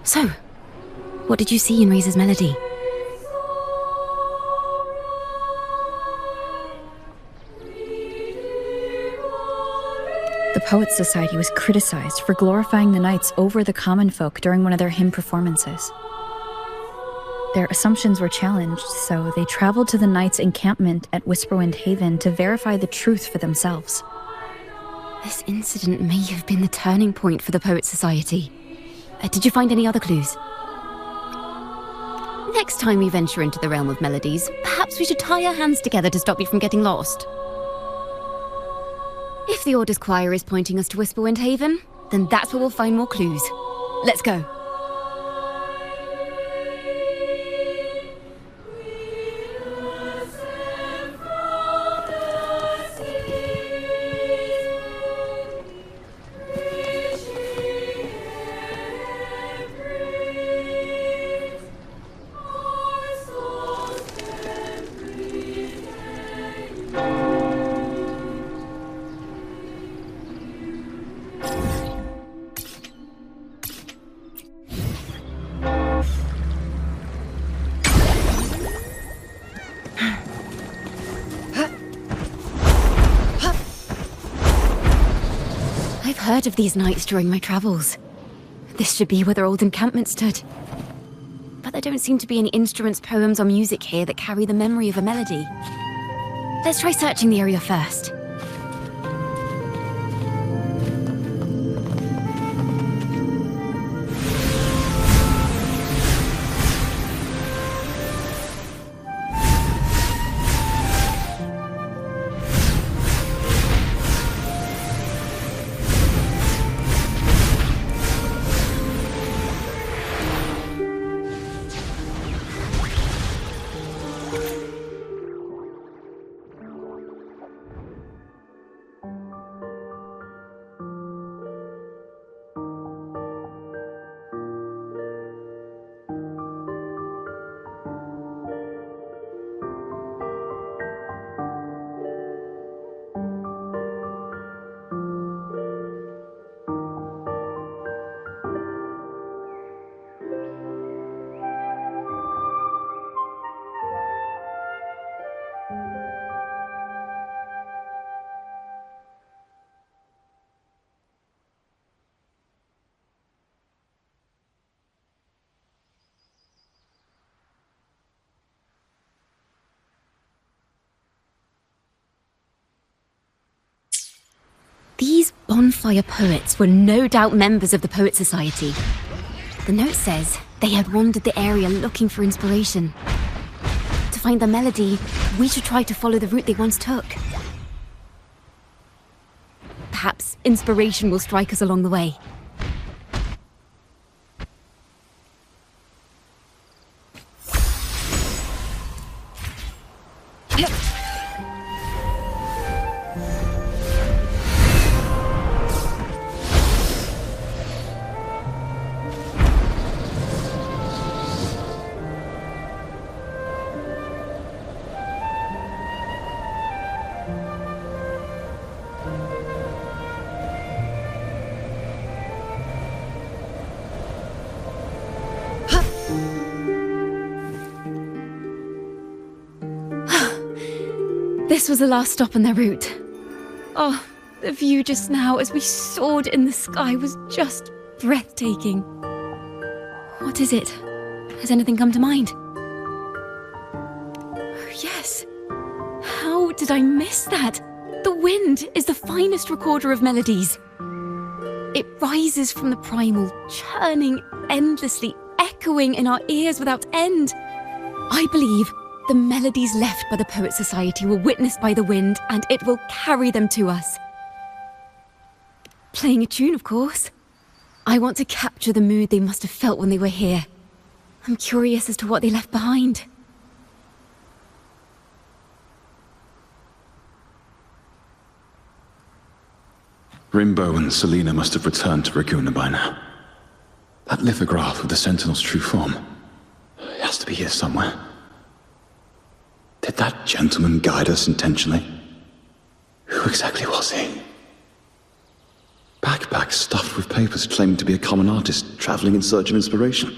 So, what did you see in Razor's melody? The Poets Society was criticized for glorifying the knights over the common folk during one of their hymn performances. Their assumptions were challenged, so they traveled to the knights' encampment at Whisperwind Haven to verify the truth for themselves. This incident may have been the turning point for the Poets Society. Did you find any other clues? Next time we venture into the realm of melodies, perhaps we should tie our hands together to stop you from getting lost. If the Order's choir is pointing us to Whisperwind Haven, then that's where we'll find more clues. Let's go. heard of these nights during my travels. This should be where their old encampment stood. But there don't seem to be any instruments, poems, or music here that carry the memory of a melody. Let's try searching the area first. These bonfire poets were no doubt members of the Poets Society. The note says they had wandered the area looking for inspiration. To find the melody, we should try to follow the route they once took. Perhaps inspiration will strike us along the way. This was the last stop on their route. Oh, the view just now as we soared in the sky was just breathtaking. What is it? Has anything come to mind? Oh, yes. How did I miss that? The wind is the finest recorder of melodies. It rises from the primal, churning endlessly, echoing in our ears without end. I believe the melodies left by the Poets Society were witnessed by the wind, and it will carry them to us. Playing a tune, of course. I want to capture the mood they must have felt when they were here. I'm curious as to what they left behind. Rimbo and Selena must have returned to Ragunna by now. That lithograph with the Sentinel's true form. It has to be here somewhere. Did that gentleman guide us intentionally? Who exactly was he? Backpack stuffed with papers claiming to be a common artist traveling in search of inspiration.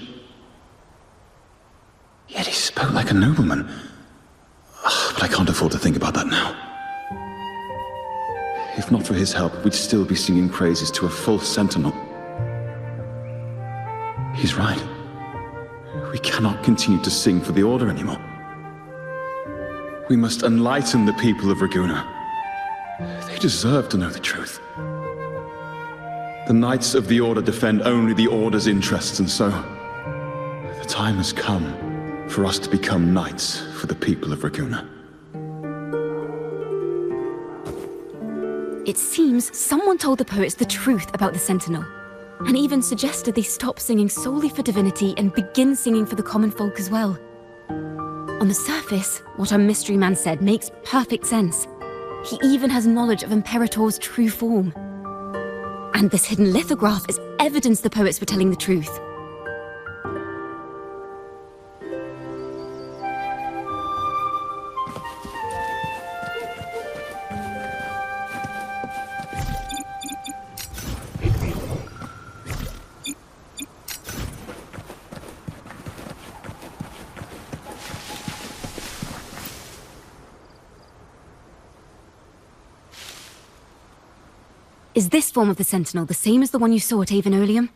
Yet he spoke like a nobleman. But I can't afford to think about that now. If not for his help, we'd still be singing praises to a false sentinel. He's right. We cannot continue to sing for the Order anymore. We must enlighten the people of Ragunna. They deserve to know the truth. The Knights of the Order defend only the Order's interests, and so the time has come for us to become knights for the people of Ragunna. It seems someone told the poets the truth about the Sentinel, and even suggested they stop singing solely for divinity and begin singing for the common folk as well. On the surface, what our mystery man said makes perfect sense. He even has knowledge of Imperator's true form. And this hidden lithograph is evidence the poets were telling the truth. Is this form of the Sentinel the same as the one you saw at Avenolium?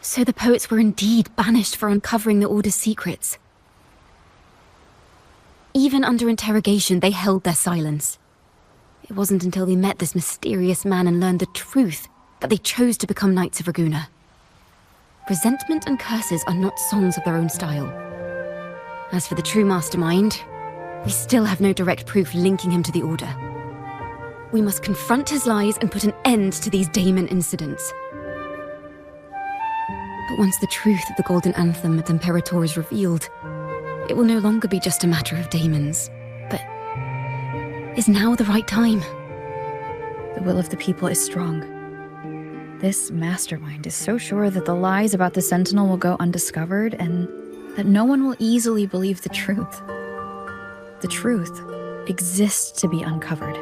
So the poets were indeed banished for uncovering the Order's secrets. Even under interrogation, they held their silence. It wasn't until they met this mysterious man and learned the truth that they chose to become Knights of Ragunna. Resentment and curses are not songs of their own style. As for the true mastermind, we still have no direct proof linking him to the Order. We must confront his lies and put an end to these Daemon incidents. But once the truth of the Golden Anthem at Imperator is revealed, it will no longer be just a matter of Daemons. But is now the right time? The will of the people is strong. This mastermind is so sure that the lies about the Sentinel will go undiscovered and that no one will easily believe the truth. The truth exists to be uncovered.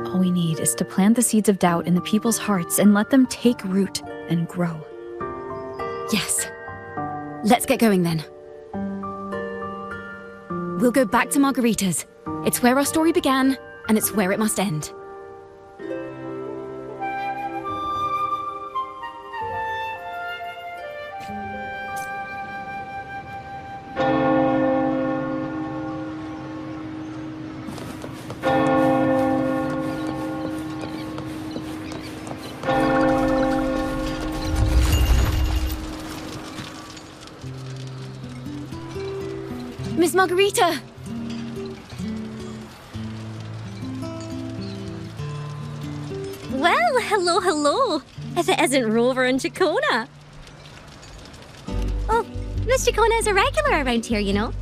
All we need is to plant the seeds of doubt in the people's hearts and let them take root and grow. Yes. Let's get going then. We'll go back to Margarita's. It's where our story began, and it's where it must end. Miss Margarita! Well, hello. If it isn't Rover and Ciaccona. Oh, Miss Ciaccona is a regular around here, you know.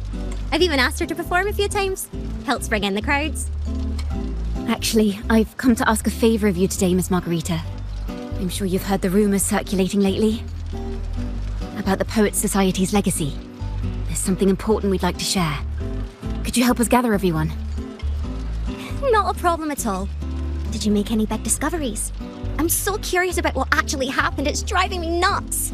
I've even asked her to perform a few times. Helps bring in the crowds. Actually, I've come to ask a favor of you today, Miss Margarita. I'm sure you've heard the rumors circulating lately about the Poets Society's legacy. There's something important we'd like to share. Could you help us gather everyone? Not a problem at all. Did you make any big discoveries? I'm so curious about what actually happened. It's driving me nuts.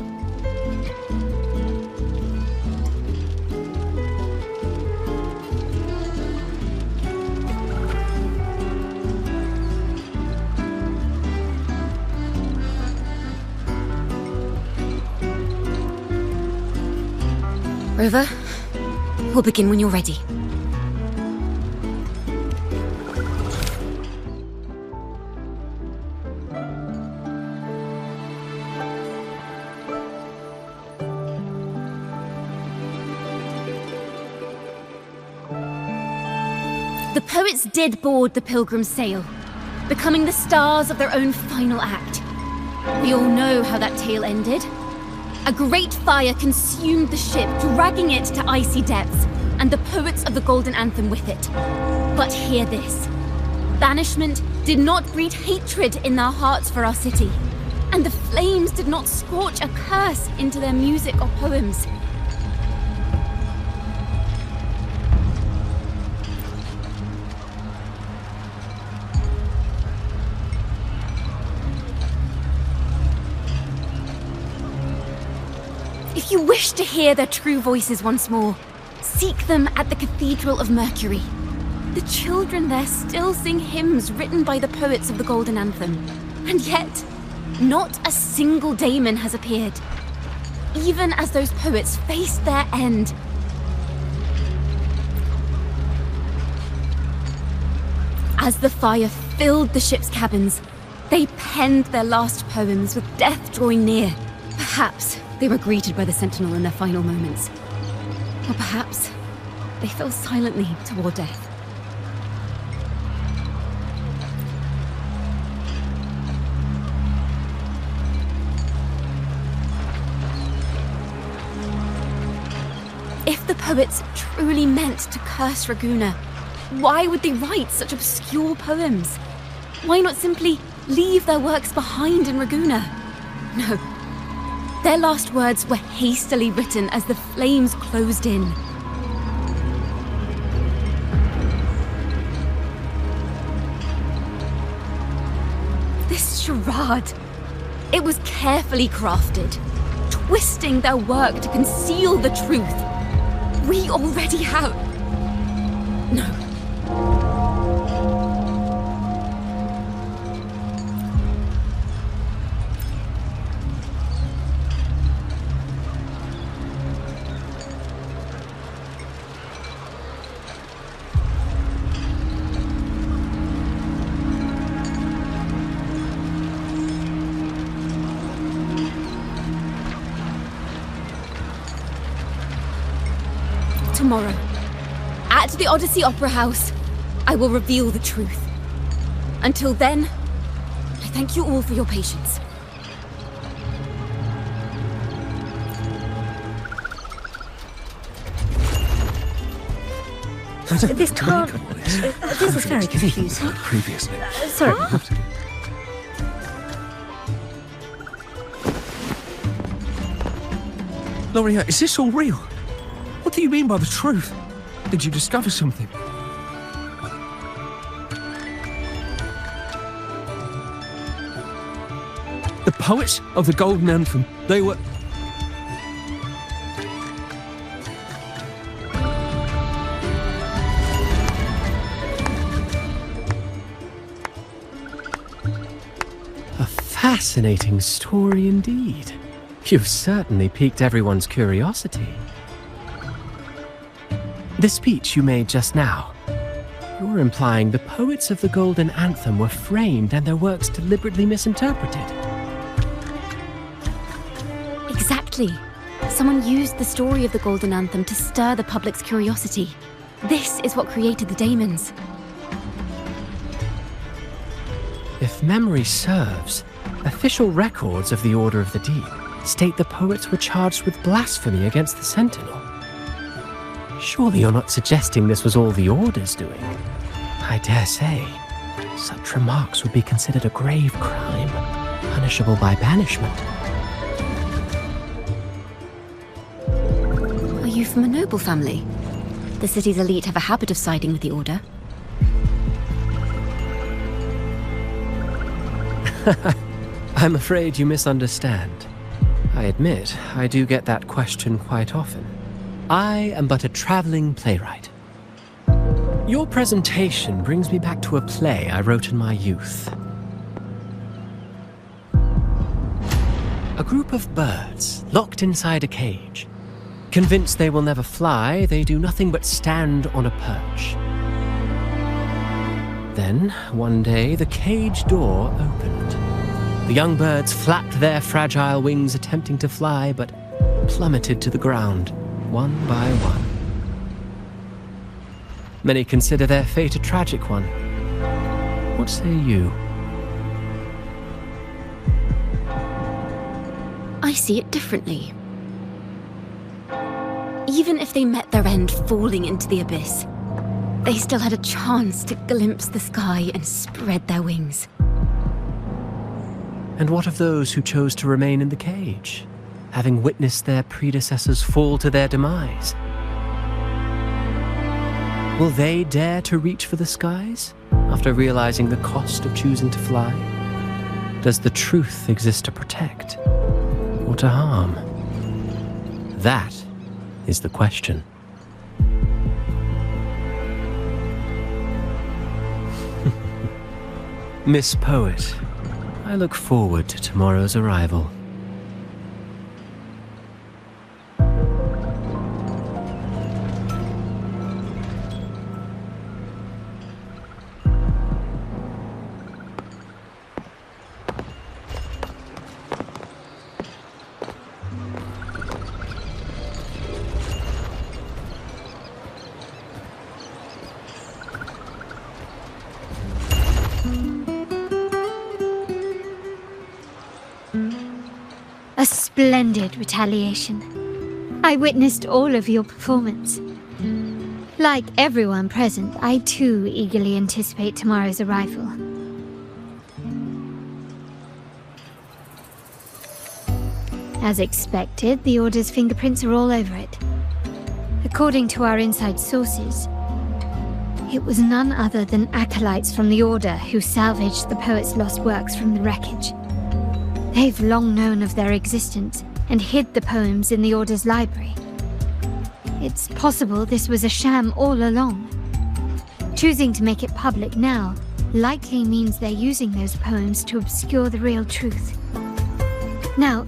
Rover, we'll begin when you're ready. The poets did board the Pilgrim's sail, becoming the stars of their own final act. We all know how that tale ended. A great fire consumed the ship, dragging it to icy depths, and the poets of the Golden Anthem with it. But hear this. Banishment did not breed hatred in their hearts for our city, and the flames did not scorch a curse into their music or poems. If you wish to hear their true voices once more, seek them at the Cathedral of Mercury. The children there still sing hymns written by the poets of the Golden Anthem. And yet, not a single Daemon has appeared, even as those poets faced their end. As the fire filled the ship's cabins, they penned their last poems with death drawing near. Perhaps they were greeted by the Sentinel in their final moments. Or perhaps they fell silently toward death. If the poets truly meant to curse Ragunna, why would they write such obscure poems? Why not simply leave their works behind in Ragunna? No. Their last words were hastily written as the flames closed in. This charade, it was carefully crafted, twisting their work to conceal the truth. We already have... No. Tomorrow, at the Odyssey Opera House, I will reveal the truth. Until then, I thank you all for your patience. This can't... This is very confusing. Previously. Sorry. Loria, is this all real? What do you mean by the truth? Did you discover something? The poets of the Golden Anthem, they were... A fascinating story indeed. You've certainly piqued everyone's curiosity. The speech you made just now, you're implying the poets of the Golden Anthem were framed and their works deliberately misinterpreted. Exactly. Someone used the story of the Golden Anthem to stir the public's curiosity. This is what created the Daemons. If memory serves, official records of the Order of the Deep state the poets were charged with blasphemy against the Sentinel. Surely you're not suggesting this was all the Order's doing? I dare say, such remarks would be considered a grave crime, punishable by banishment. Are you from a noble family? The city's elite have a habit of siding with the Order. I'm afraid you misunderstand. I admit, I do get that question quite often. I am but a traveling playwright. Your presentation brings me back to a play I wrote in my youth. A group of birds locked inside a cage. Convinced they will never fly, they do nothing but stand on a perch. Then, one day, the cage door opened. The young birds flapped their fragile wings attempting to fly, but plummeted to the ground, one by one. Many consider their fate a tragic one. What say you? I see it differently. Even if they met their end falling into the abyss, they still had a chance to glimpse the sky and spread their wings. And what of those who chose to remain in the cage, having witnessed their predecessors fall to their demise? Will they dare to reach for the skies, after realizing the cost of choosing to fly? Does the truth exist to protect, or to harm? That is the question. Miss Poet, I look forward to tomorrow's arrival. A splendid retaliation. I witnessed all of your performance. Like everyone present, I too eagerly anticipate tomorrow's arrival. As expected, the Order's fingerprints are all over it. According to our inside sources, it was none other than acolytes from the Order who salvaged the poet's lost works from the wreckage. They've long known of their existence and hid the poems in the Order's library. It's possible this was a sham all along. Choosing to make it public now likely means they're using those poems to obscure the real truth. Now,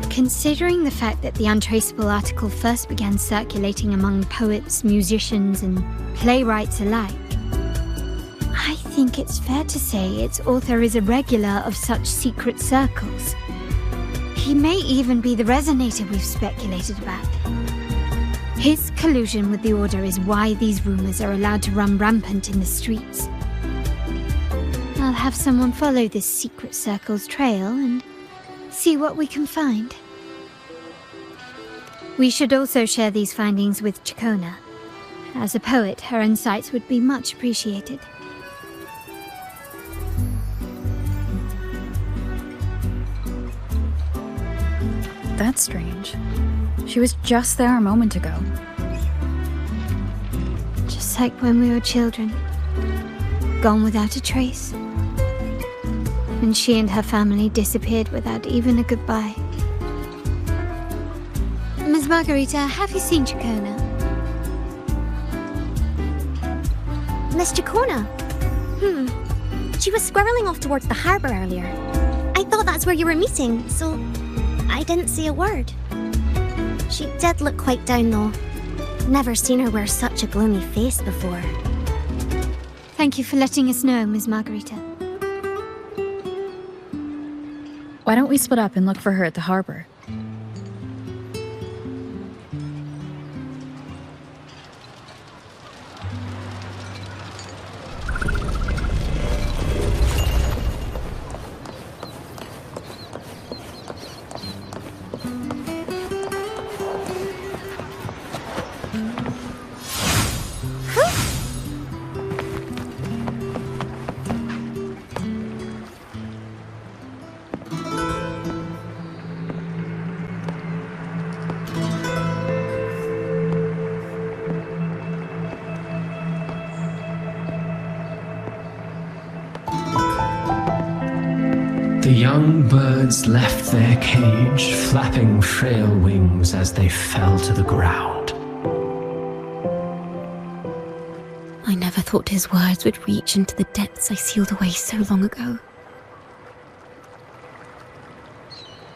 considering the fact that the untraceable article first began circulating among poets, musicians, and playwrights alike, I think it's fair to say its author is a regular of such secret circles. He may even be the resonator we've speculated about. His collusion with the Order is why these rumors are allowed to run rampant in the streets. I'll have someone follow this secret circle's trail and see what we can find. We should also share these findings with Ciaccona. As a poet, her insights would be much appreciated. That's strange. She was just there a moment ago. Just like when we were children. Gone without a trace. And she and her family disappeared without even a goodbye. Ms. Margarita, have you seen Ciaccona? Miss Ciaccona? She was squirreling off towards the harbour earlier. I thought that's where you were meeting, so I didn't say a word. She did look quite down though. Never seen her wear such a gloomy face before. Thank you for letting us know, Ms. Margarita. Why don't we split up and look for her at the harbor? The young birds left their cage, flapping frail wings as they fell to the ground. I never thought his words would reach into the depths I sealed away so long ago.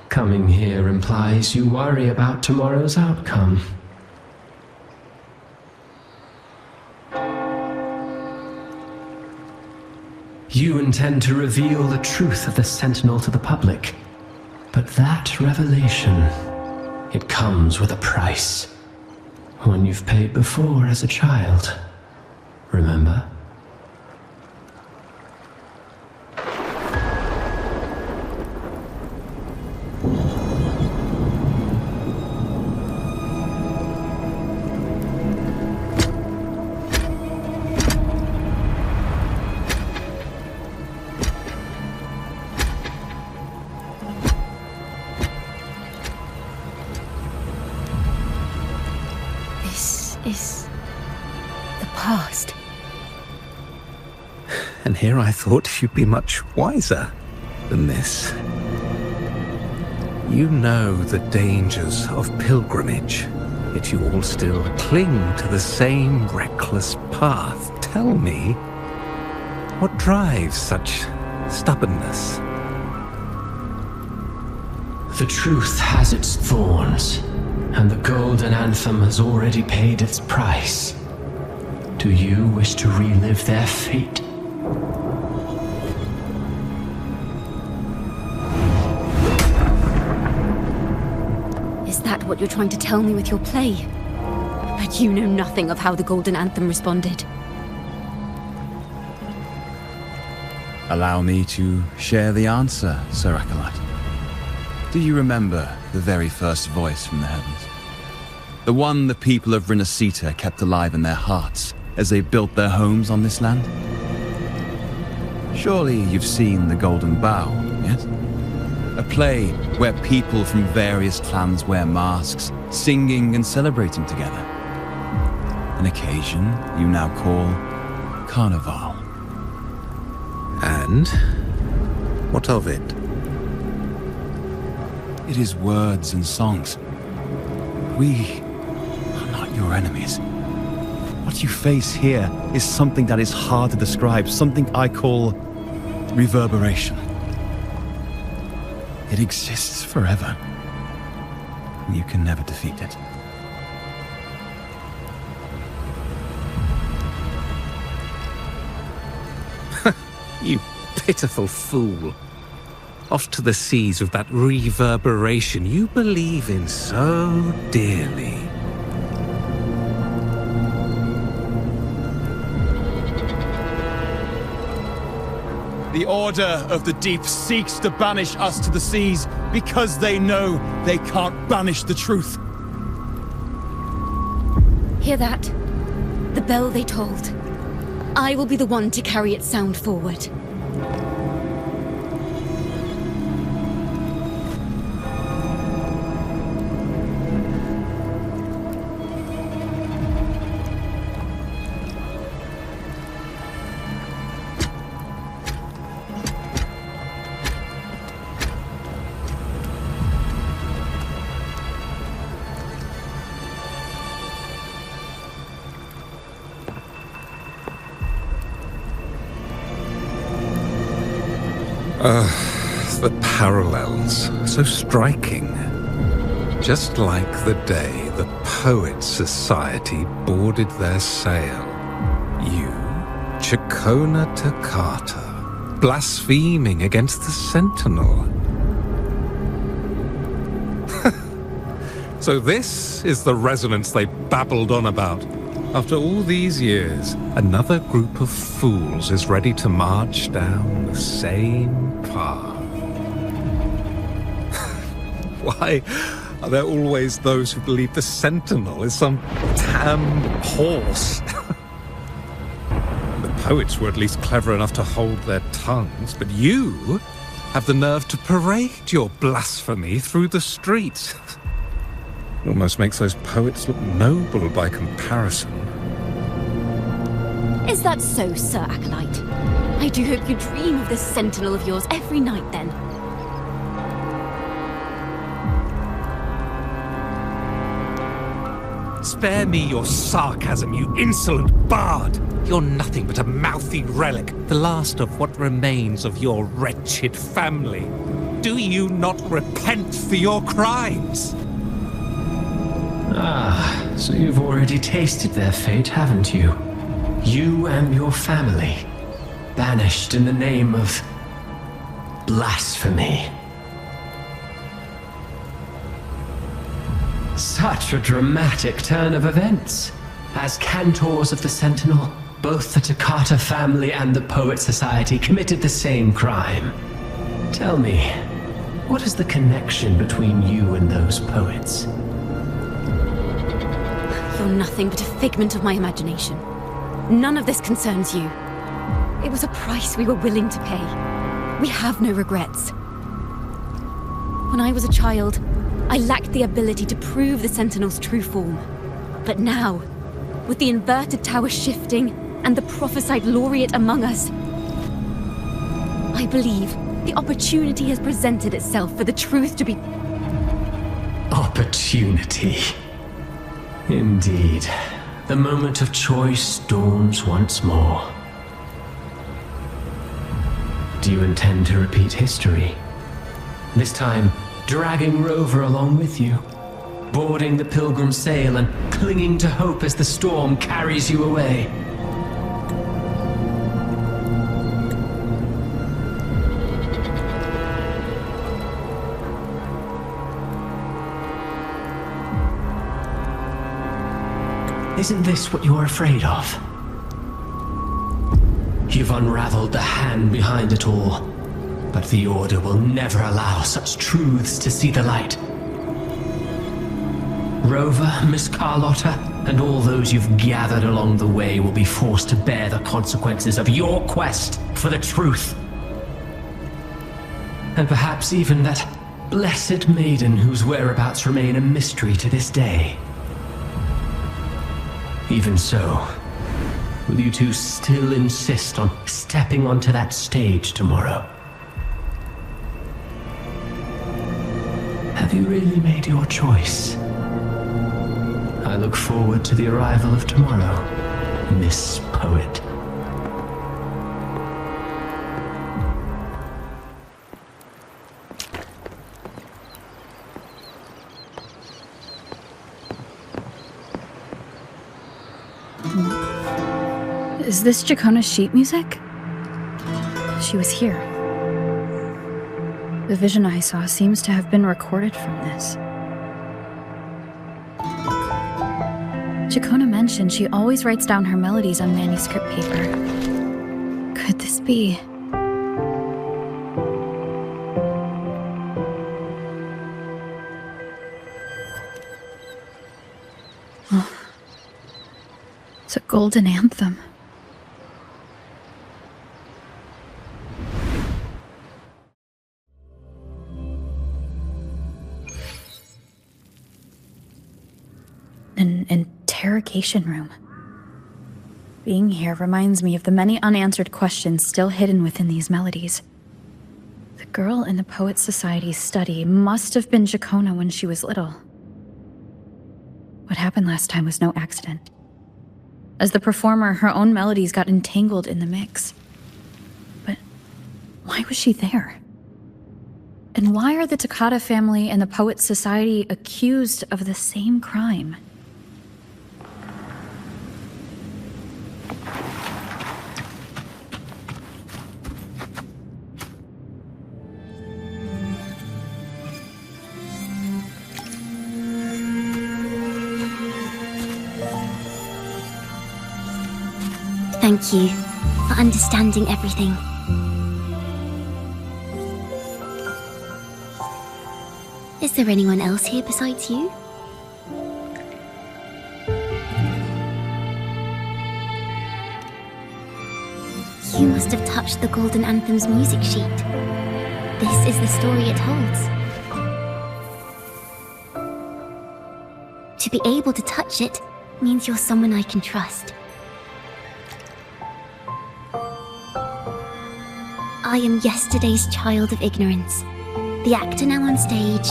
Coming here implies you worry about tomorrow's outcome. You intend to reveal the truth of the Sentinel to the public. But that revelation, it comes with a price. One you've paid before as a child. Remember? And here I thought you'd be much wiser than this. You know the dangers of pilgrimage, yet you all still cling to the same reckless path. Tell me, what drives such stubbornness? The truth has its thorns, and the Golden Anthem has already paid its price. Do you wish to relive their fate? Is that what you're trying to tell me with your play? But you know nothing of how the Golden Anthem responded. Allow me to share the answer, Sir Acolyte. Do you remember the very first voice from the heavens? The one the people of Rinascita kept alive in their hearts as they built their homes on this land? Surely you've seen The Golden Bough, yes? A play where people from various clans wear masks, singing and celebrating together. An occasion you now call Carnival. And what of it? It is words and songs. We are not your enemies. What you face here is something that is hard to describe, something I call reverberation. It exists forever, and you can never defeat it. You pitiful fool. Off to the seas with that reverberation you believe in so dearly. The Order of the Deep seeks to banish us to the seas because they know they can't banish the truth. Hear that? The bell they tolled. I will be the one to carry its sound forward. The parallels, so striking. Just like the day the Poets Society boarded their sail. You, Ciaccona Toccata, blaspheming against the Sentinel. So this is the resonance they babbled on about. After all these years, another group of fools is ready to march down the same path. Why are there always those who believe the Sentinel is some damned horse? The poets were at least clever enough to hold their tongues, but you have the nerve to parade your blasphemy through the streets. Almost makes those poets look noble by comparison. Is that so, Sir Acolyte? I do hope you dream of this Sentinel of yours every night, then. Spare me your sarcasm, you insolent bard! You're nothing but a mouthy relic, the last of what remains of your wretched family. Do you not repent for your crimes? Ah, so you've already tasted their fate, haven't you? You and your family, banished in the name of blasphemy. Such a dramatic turn of events. As cantors of the Sentinel, both the Toccata family and the Poets Society committed the same crime. Tell me, what is the connection between you and those poets? You're nothing but a figment of my imagination. None of this concerns you. It was a price we were willing to pay. We have no regrets. When I was a child, I lacked the ability to prove the Sentinel's true form. But now, with the inverted tower shifting and the prophesied laureate among us, I believe the opportunity has presented itself for the truth to be... Opportunity. Indeed. The moment of choice dawns once more. Do you intend to repeat history? This time, dragging Rover along with you, boarding the pilgrim sail and clinging to hope as the storm carries you away. Isn't this what you're afraid of? You've unraveled the hand behind it all, but the Order will never allow such truths to see the light. Rover, Miss Carlotta, and all those you've gathered along the way will be forced to bear the consequences of your quest for the truth. And perhaps even that blessed maiden whose whereabouts remain a mystery to this day. Even so, will you two still insist on stepping onto that stage tomorrow? Have Have you really made your choice? I look forward to the arrival of tomorrow, Miss Poet. Is this Ciaccona's sheet music? She was here. The vision I saw seems to have been recorded from this. Ciaccona mentioned she always writes down her melodies on manuscript paper. Could this be? Oh. It's a golden anthem. An interrogation room. Being here reminds me of the many unanswered questions still hidden within these melodies. The girl in the Poets Society's study must have been Ciaccona when she was little. What happened last time was no accident. As the performer, her own melodies got entangled in the mix. But why was she there? And why are the Toccata family and the Poets Society accused of the same crime? Thank you for understanding everything. Is there anyone else here besides you? You must have touched the Golden Anthem's music sheet. This is the story it holds. To be able to touch it means you're someone I can trust. I am yesterday's child of ignorance, the actor now on stage,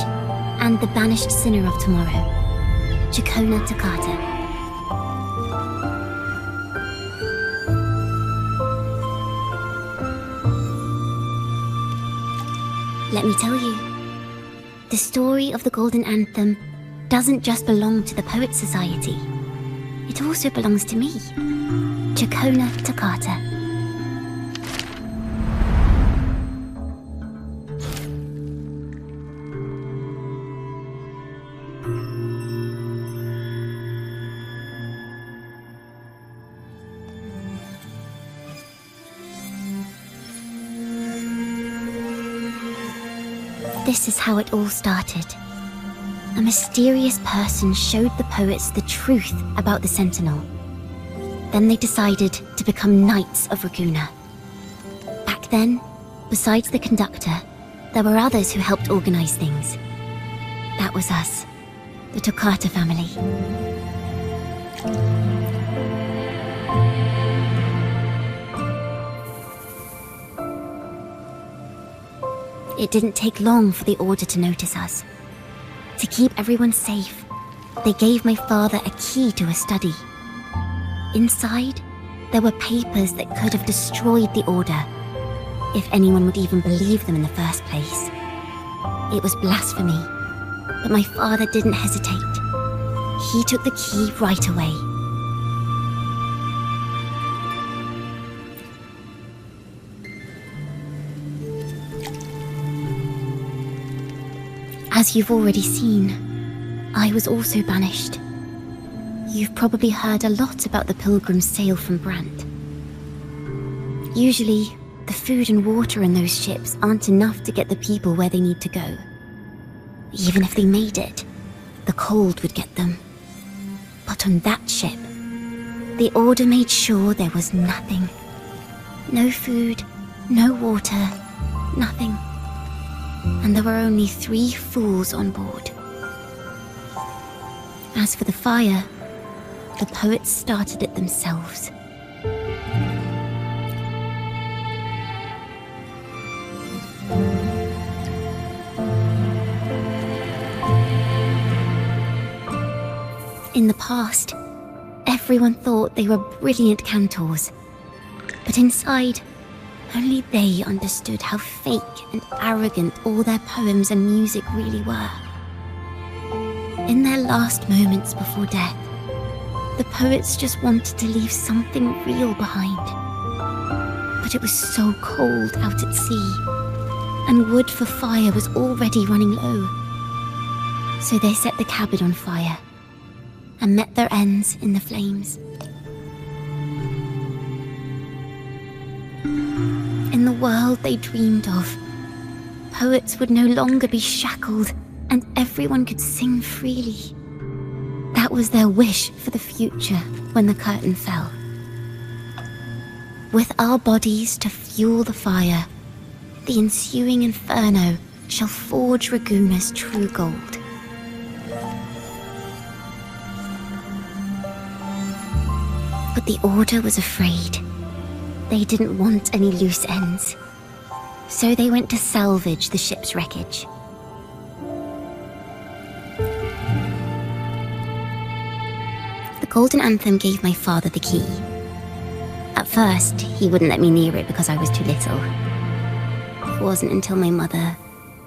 and the banished sinner of tomorrow, Ciaccona Toccata. Let me tell you, the story of the Golden Anthem doesn't just belong to the Poets Society. It also belongs to me, Ciaccona Toccata. This is how it all started. A mysterious person showed the poets the truth about the Sentinel. Then they decided to become Knights of Ragunna. Back then, besides the conductor, there were others who helped organize things. That was us, the Toccata family. It didn't take long for the Order to notice us. To keep everyone safe, they gave my father a key to a study. Inside, there were papers that could have destroyed the Order, if anyone would even believe them in the first place. It was blasphemy, but my father didn't hesitate. He took the key right away. As you've already seen, I was also banished. You've probably heard a lot about the pilgrims' sail from Brant. Usually, the food and water in those ships aren't enough to get the people where they need to go. Even if they made it, the cold would get them. But on that ship, the Order made sure there was nothing. No food, no water, nothing. And there were only 3 fools on board. As for the fire, the poets started it themselves. In the past, everyone thought they were brilliant cantors. But inside, only they understood how fake and arrogant all their poems and music really were. In their last moments before death, the poets just wanted to leave something real behind. But it was so cold out at sea, and wood for fire was already running low. So they set the cabin on fire, and met their ends in the flames. In the world they dreamed of, poets would no longer be shackled, and everyone could sing freely. That was their wish for the future when the curtain fell. With our bodies to fuel the fire, the ensuing inferno shall forge Ragunna's true gold. But the Order was afraid. They didn't want any loose ends. So they went to salvage the ship's wreckage. The Golden Anthem gave my father the key. At first, he wouldn't let me near it because I was too little. It wasn't until my mother,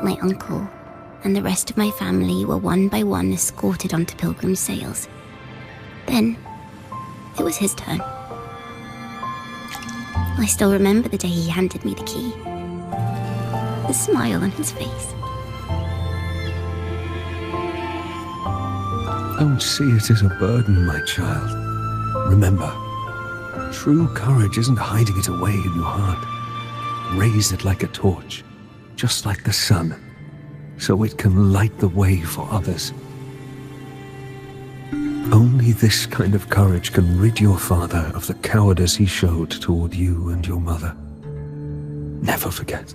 my uncle, and the rest of my family were one by one escorted onto Pilgrim's sails. Then, it was his turn. I still remember the day he handed me the key. The smile on his face. Don't see it as a burden, my child. Remember, true courage isn't hiding it away in your heart. Raise it like a torch, just like the sun, so it can light the way for others. Only this kind of courage can rid your father of the cowardice he showed toward you and your mother. Never forget,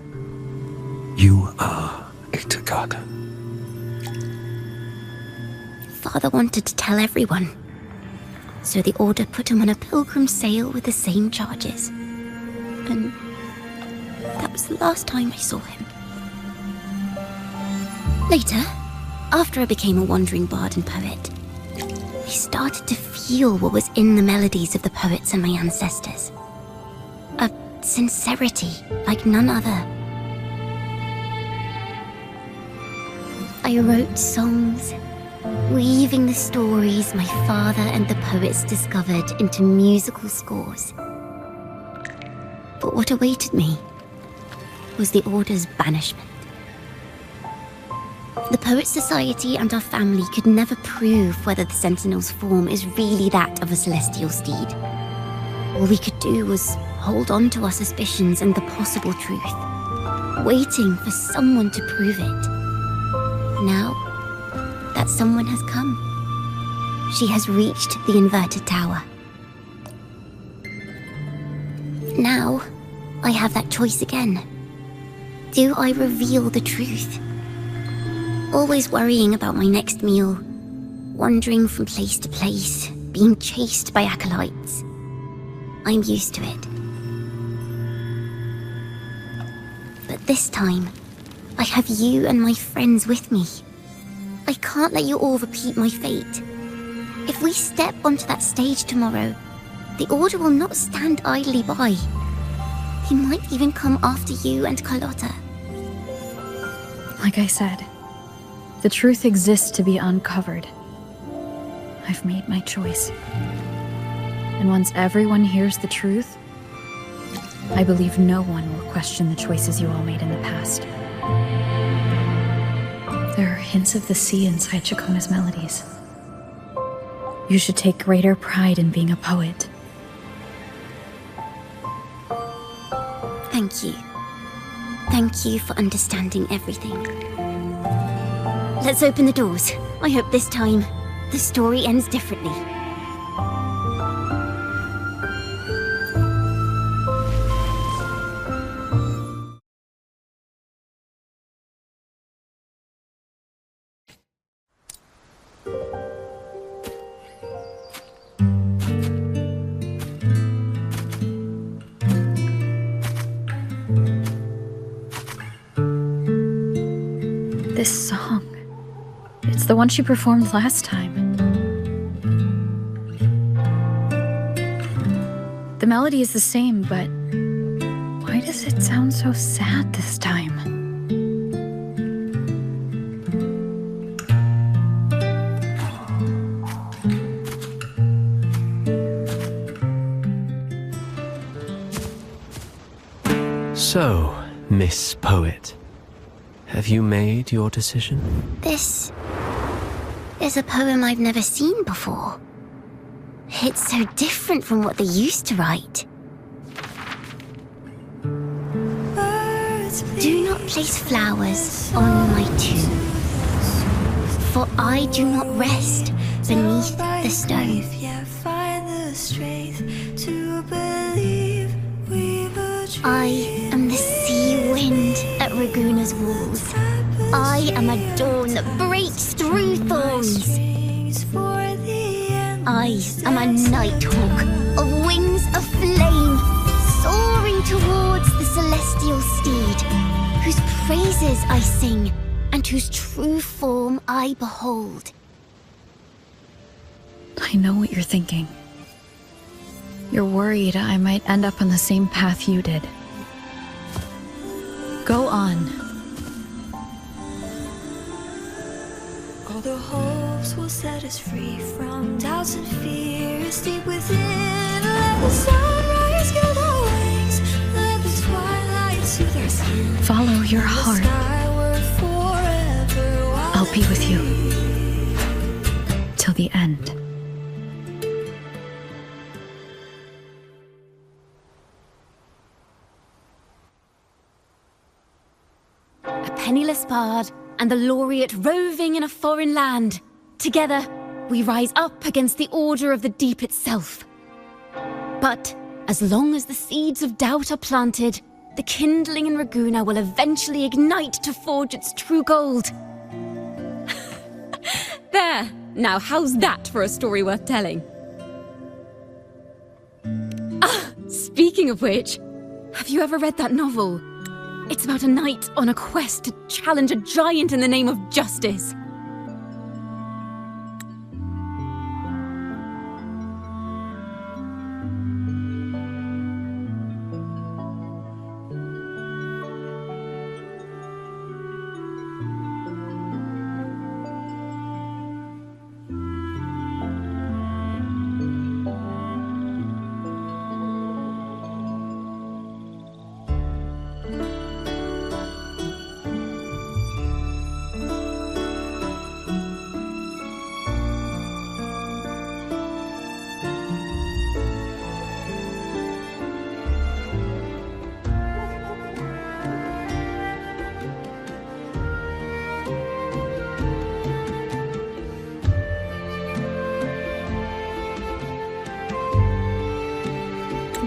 you are a Ciaccona. Father wanted to tell everyone, so the Order put him on a pilgrim sail with the same charges. And that was the last time I saw him. Later, after I became a wandering bard and poet, I started to feel what was in the melodies of the poets and my ancestors. A sincerity like none other. I wrote songs, weaving the stories my father and the poets discovered into musical scores. But what awaited me was the Order's banishment. The Poets Society and our family could never prove whether the Sentinel's form is really that of a celestial steed. All we could do was hold on to our suspicions and the possible truth, waiting for someone to prove it. Now, that someone has come. She has reached the inverted tower. Now, I have that choice again. Do I reveal the truth? Always worrying about my next meal, wandering from place to place, being chased by acolytes. I'm used to it. But this time, I have you and my friends with me. I can't let you all repeat my fate. If we step onto that stage tomorrow, the Order will not stand idly by. He might even come after you and Carlotta. Like I said, the truth exists to be uncovered. I've made my choice. And once everyone hears the truth, I believe no one will question the choices you all made in the past. There are hints of the sea inside Ciaccona's melodies. You should take greater pride in being a poet. Thank you. Thank you for understanding everything. Let's open the doors. I hope this time, the story ends differently. This song. It's the one she performed last time. The melody is the same, but why does it sound so sad this time? So, Miss Poet, have you made your decision? This is a poem I've never seen before. It's so different from what they used to write. Do not place flowers on my tomb, for I do not rest beneath the stone. I am the sea wind at Ragunna's walls. I am a dawn that breaks through thorns. I am a nighthawk of wings of flame, soaring towards the celestial steed, whose praises I sing and whose true form I behold. I know what you're thinking. You're worried I might end up on the same path you did. Go on. All the hopes will set us free from doubts and fears deep within. Let the sunrise gild our wings. Let the twilight soothe our skin. Follow your heart. I'll be with you. Till the end. A penniless bard and the laureate roving in a foreign land. Together, we rise up against the order of the deep itself. But as long as the seeds of doubt are planted, the kindling in Ragunna will eventually ignite to forge its true gold. There! Now how's that for a story worth telling? Ah, speaking of which, have you ever read that novel? It's about a knight on a quest to challenge a giant in the name of justice.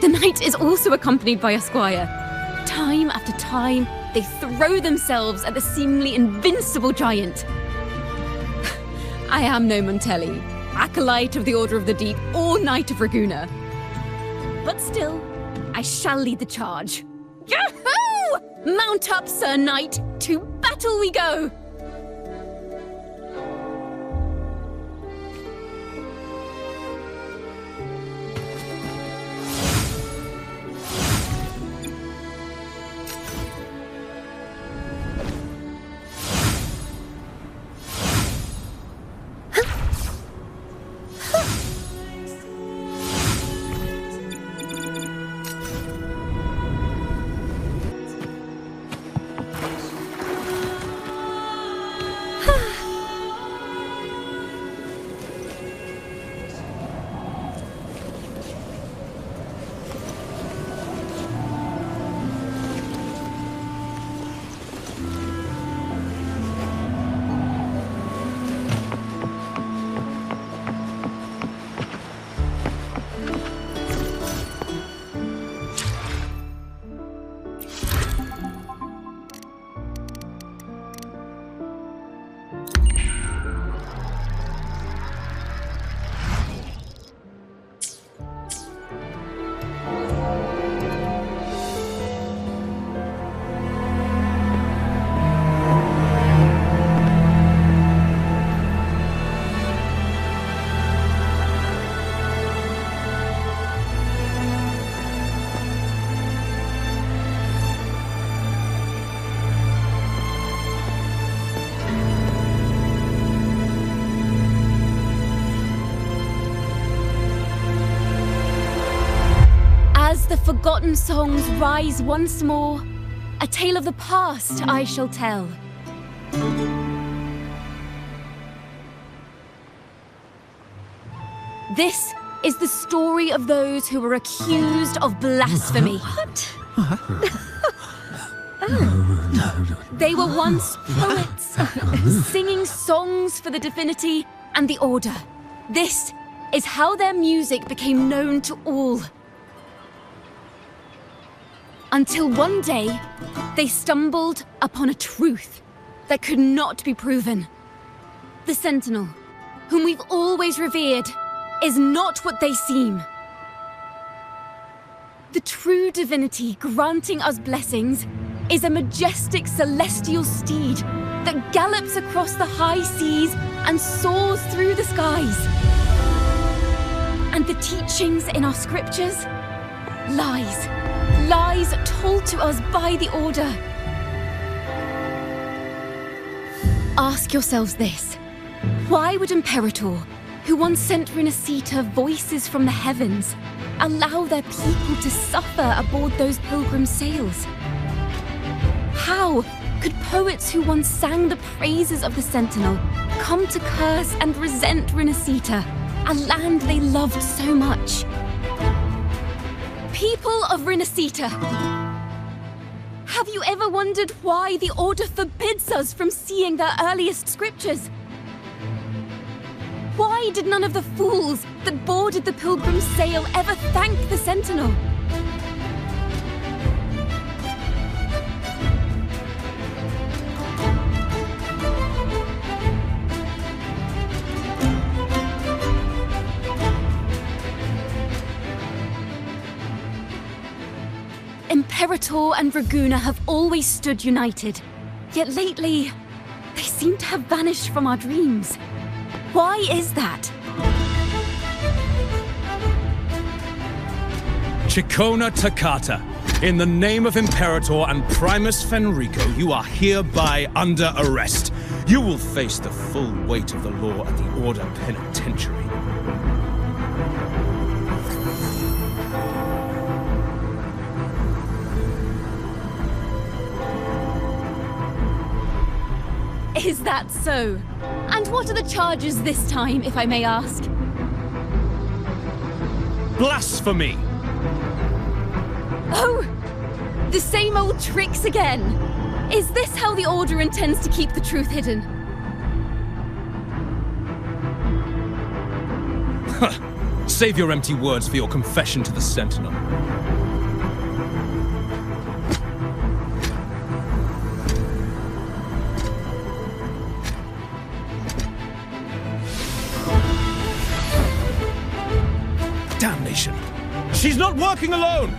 The knight is also accompanied by a squire. Time after time, they throw themselves at the seemingly invincible giant. I am no Montelli, acolyte of the Order of the Deep, or Knight of Ragunna. But still, I shall lead the charge. Yahoo! Mount up, Sir Knight! To battle we go! forgotten songs rise once more. A tale of the past I shall tell. This is the story of those who were accused of blasphemy. What? They were once poets, singing songs for the divinity and the order. This is how their music became known to all. Until one day, they stumbled upon a truth that could not be proven. The Sentinel, whom we've always revered, is not what they seem. The true divinity granting us blessings is a majestic celestial steed that gallops across the high seas and soars through the skies. And the teachings in our scriptures? Lies. Lies told to us by the Order. Ask yourselves this. Why would Imperator, who once sent Renacita voices from the heavens, allow their people to suffer aboard those pilgrim sails? How could poets who once sang the praises of the Sentinel come to curse and resent Renacita, a land they loved so much? People of Renacita, have you ever wondered why the Order forbids us from seeing their earliest scriptures? Why did none of the fools that boarded the pilgrim sail ever thank the Sentinel? Imperator and Ragunna have always stood united, yet lately, they seem to have vanished from our dreams. Why is that? Ciaccona Toccata, in the name of Imperator and Primus Fenrico, you are hereby under arrest. You will face the full weight of the law at the Order Penitentiary. Is that so? And what are the charges this time, if I may ask? Blasphemy! Oh! The same old tricks again! Is this how the Order intends to keep the truth hidden? Save your empty words for your confession to the Sentinel. Damnation! She's not working alone!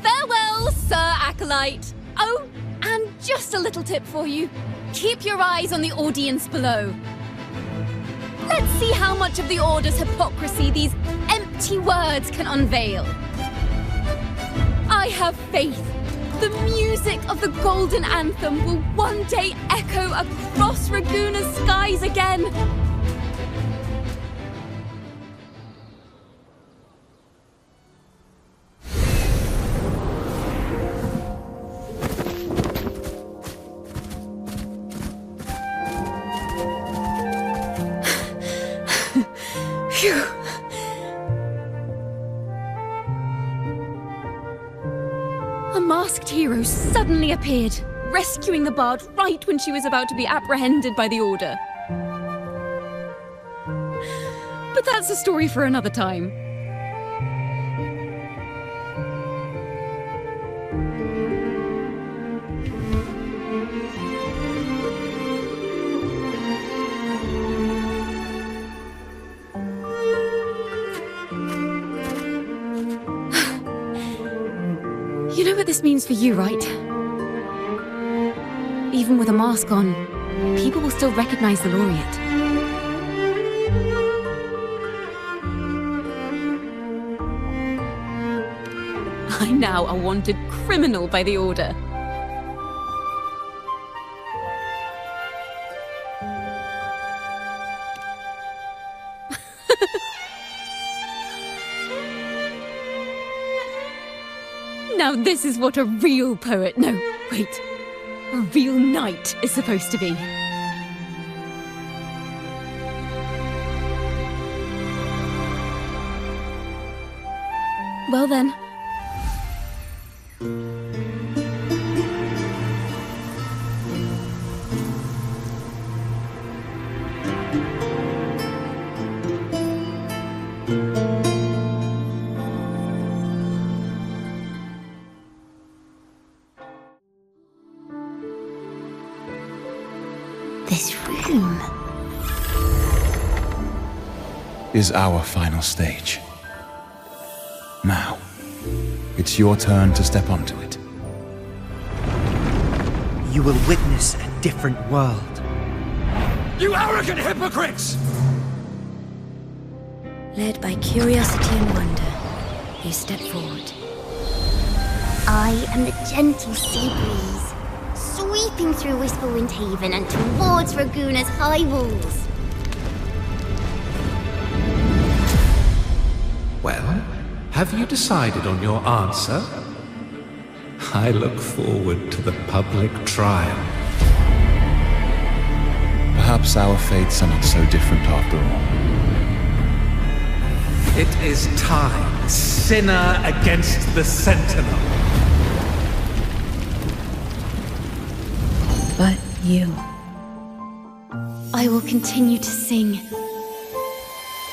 Farewell, Sir Acolyte! Oh, and just a little tip for you. Keep your eyes on the audience below. Let's see how much of the Order's hypocrisy these empty words can unveil. I have faith. The music of the Golden Anthem will one day echo across Ragunna's skies again. Phew. A masked hero suddenly appeared, rescuing the bard right when she was about to be apprehended by the Order. But that's a story for another time. You know what this means for you, right? Even with a mask on, people will still recognize the laureate. I'm now a wanted criminal by the Order. Now this is what a real poet, no, wait, a real knight is supposed to be. Well then. This room is our final stage. Now, it's your turn to step onto it. You will witness a different world. You arrogant hypocrites! Led by curiosity and wonder, you step forward. I am the gentle sea breeze, sweeping through Whisperwind Haven and towards Ragunna's high walls. Well, have you decided on your answer? I look forward to the public trial. Perhaps our fates are not so different after all. It is time, sinner against the Sentinel. But you. I will continue to sing.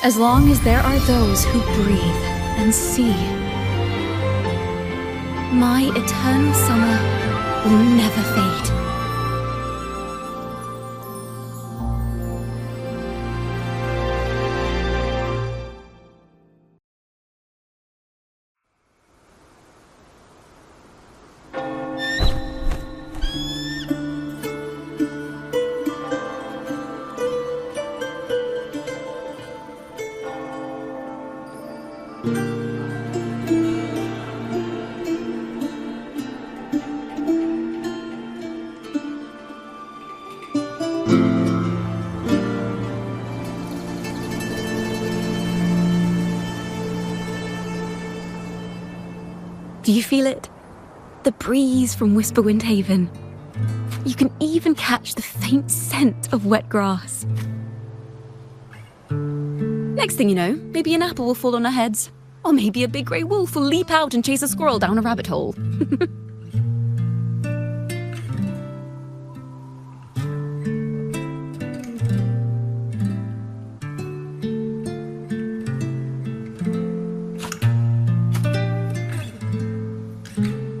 As long as there are those who breathe and see. My eternal summer will never fade. Do you feel it? The breeze from Whisperwind Haven. You can even catch the faint scent of wet grass. Next thing you know, maybe an apple will fall on our heads. Or maybe a big grey wolf will leap out and chase a squirrel down a rabbit hole.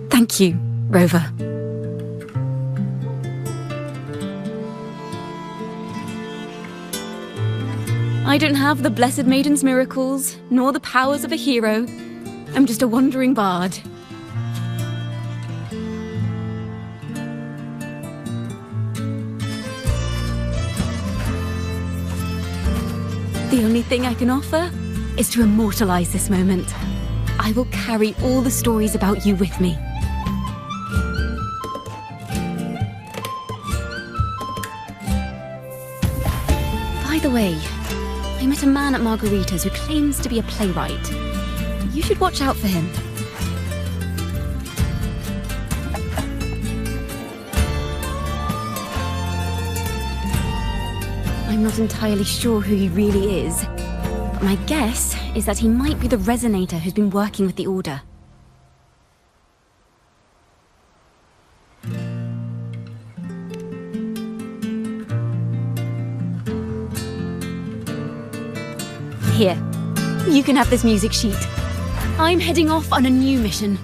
Thank you, Rover. I don't have the Blessed Maiden's miracles, nor the powers of a hero. I'm just a wandering bard. The only thing I can offer is to immortalize this moment. I will carry all the stories about you with me. By the way, I met a man at Margarita's who claims to be a playwright. You should watch out for him. I'm not entirely sure who he really is, but my guess is that he might be the resonator who's been working with the Order. Here, you can have this music sheet. I'm heading off on a new mission.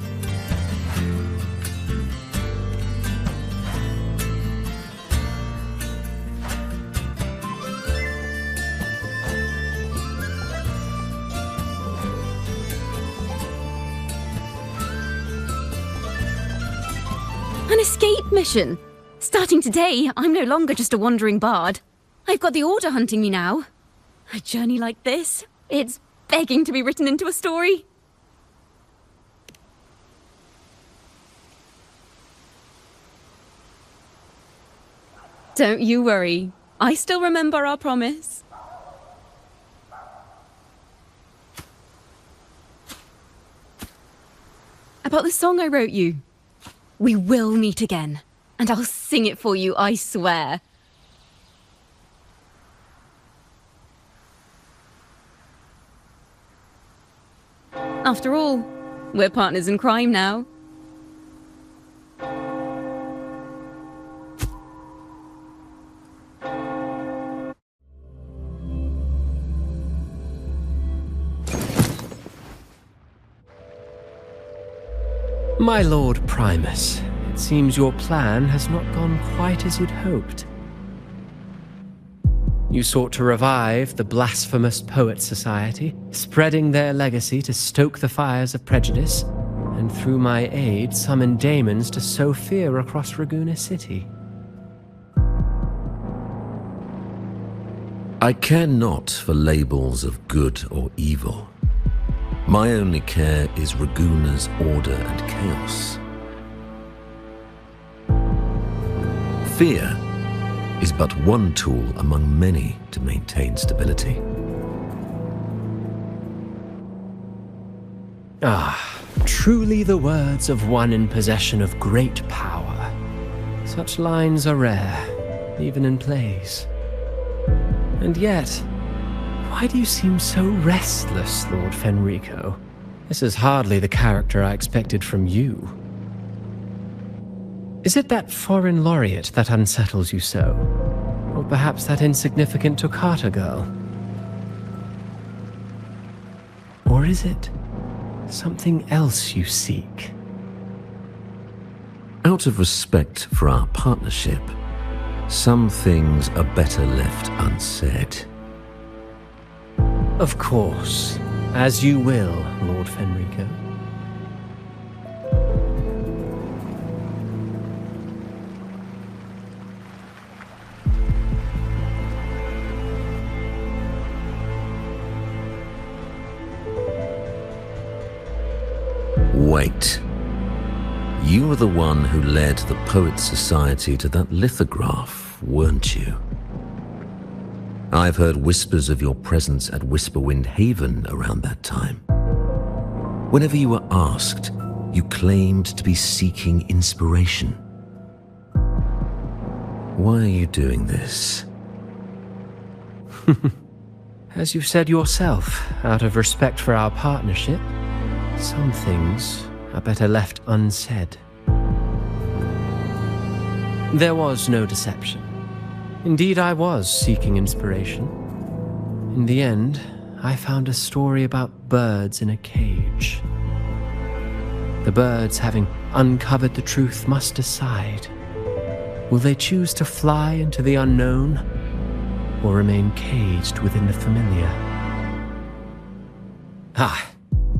An escape mission! Starting today, I'm no longer just a wandering bard. I've got the Order hunting me now. A journey like this, it's begging to be written into a story. Don't you worry. I still remember our promise. About the song I wrote you. We will meet again, and I'll sing it for you, I swear. After all, we're partners in crime now. My Lord Primus, it seems your plan has not gone quite as you'd hoped. You sought to revive the blasphemous Poets Society, spreading their legacy to stoke the fires of prejudice, and through my aid summon Daemons to sow fear across Ragunna City. I care not for labels of good or evil. My only care is Ragunna's order and chaos. Fear is but one tool among many to maintain stability. Ah, truly the words of one in possession of great power. Such lines are rare, even in plays. And yet, why do you seem so restless, Lord Fenrico? This is hardly the character I expected from you. Is it that foreign laureate that unsettles you so? Or perhaps that insignificant Toccata girl? Or is it something else you seek? Out of respect for our partnership, some things are better left unsaid. Of course. As you will, Lord Fenrico. Wait. You were the one who led the Poets Society to that lithograph, weren't you? I've heard whispers of your presence at Whisperwind Haven around that time. Whenever you were asked, you claimed to be seeking inspiration. Why are you doing this? As you've said yourself, out of respect for our partnership, some things are better left unsaid. There was no deception. Indeed, I was seeking inspiration. In the end, I found a story about birds in a cage. The birds, having uncovered the truth, must decide. Will they choose to fly into the unknown, or remain caged within the familiar? Ah,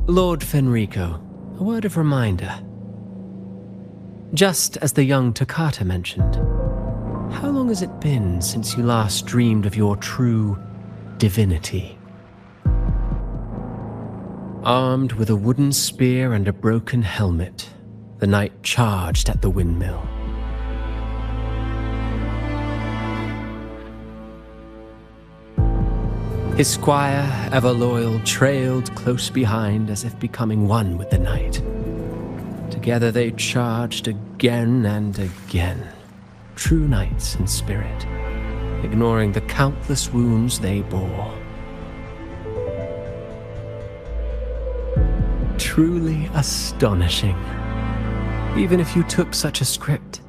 Lord Fenrico, a word of reminder. Just as the young Toccata mentioned, how long has it been since you last dreamed of your true divinity? Armed with a wooden spear and a broken helmet, the knight charged at the windmill. His squire, ever loyal, trailed close behind as if becoming one with the knight. Together they charged again and again, true knights in spirit, ignoring the countless wounds they bore. Truly astonishing. Even if you took such a script,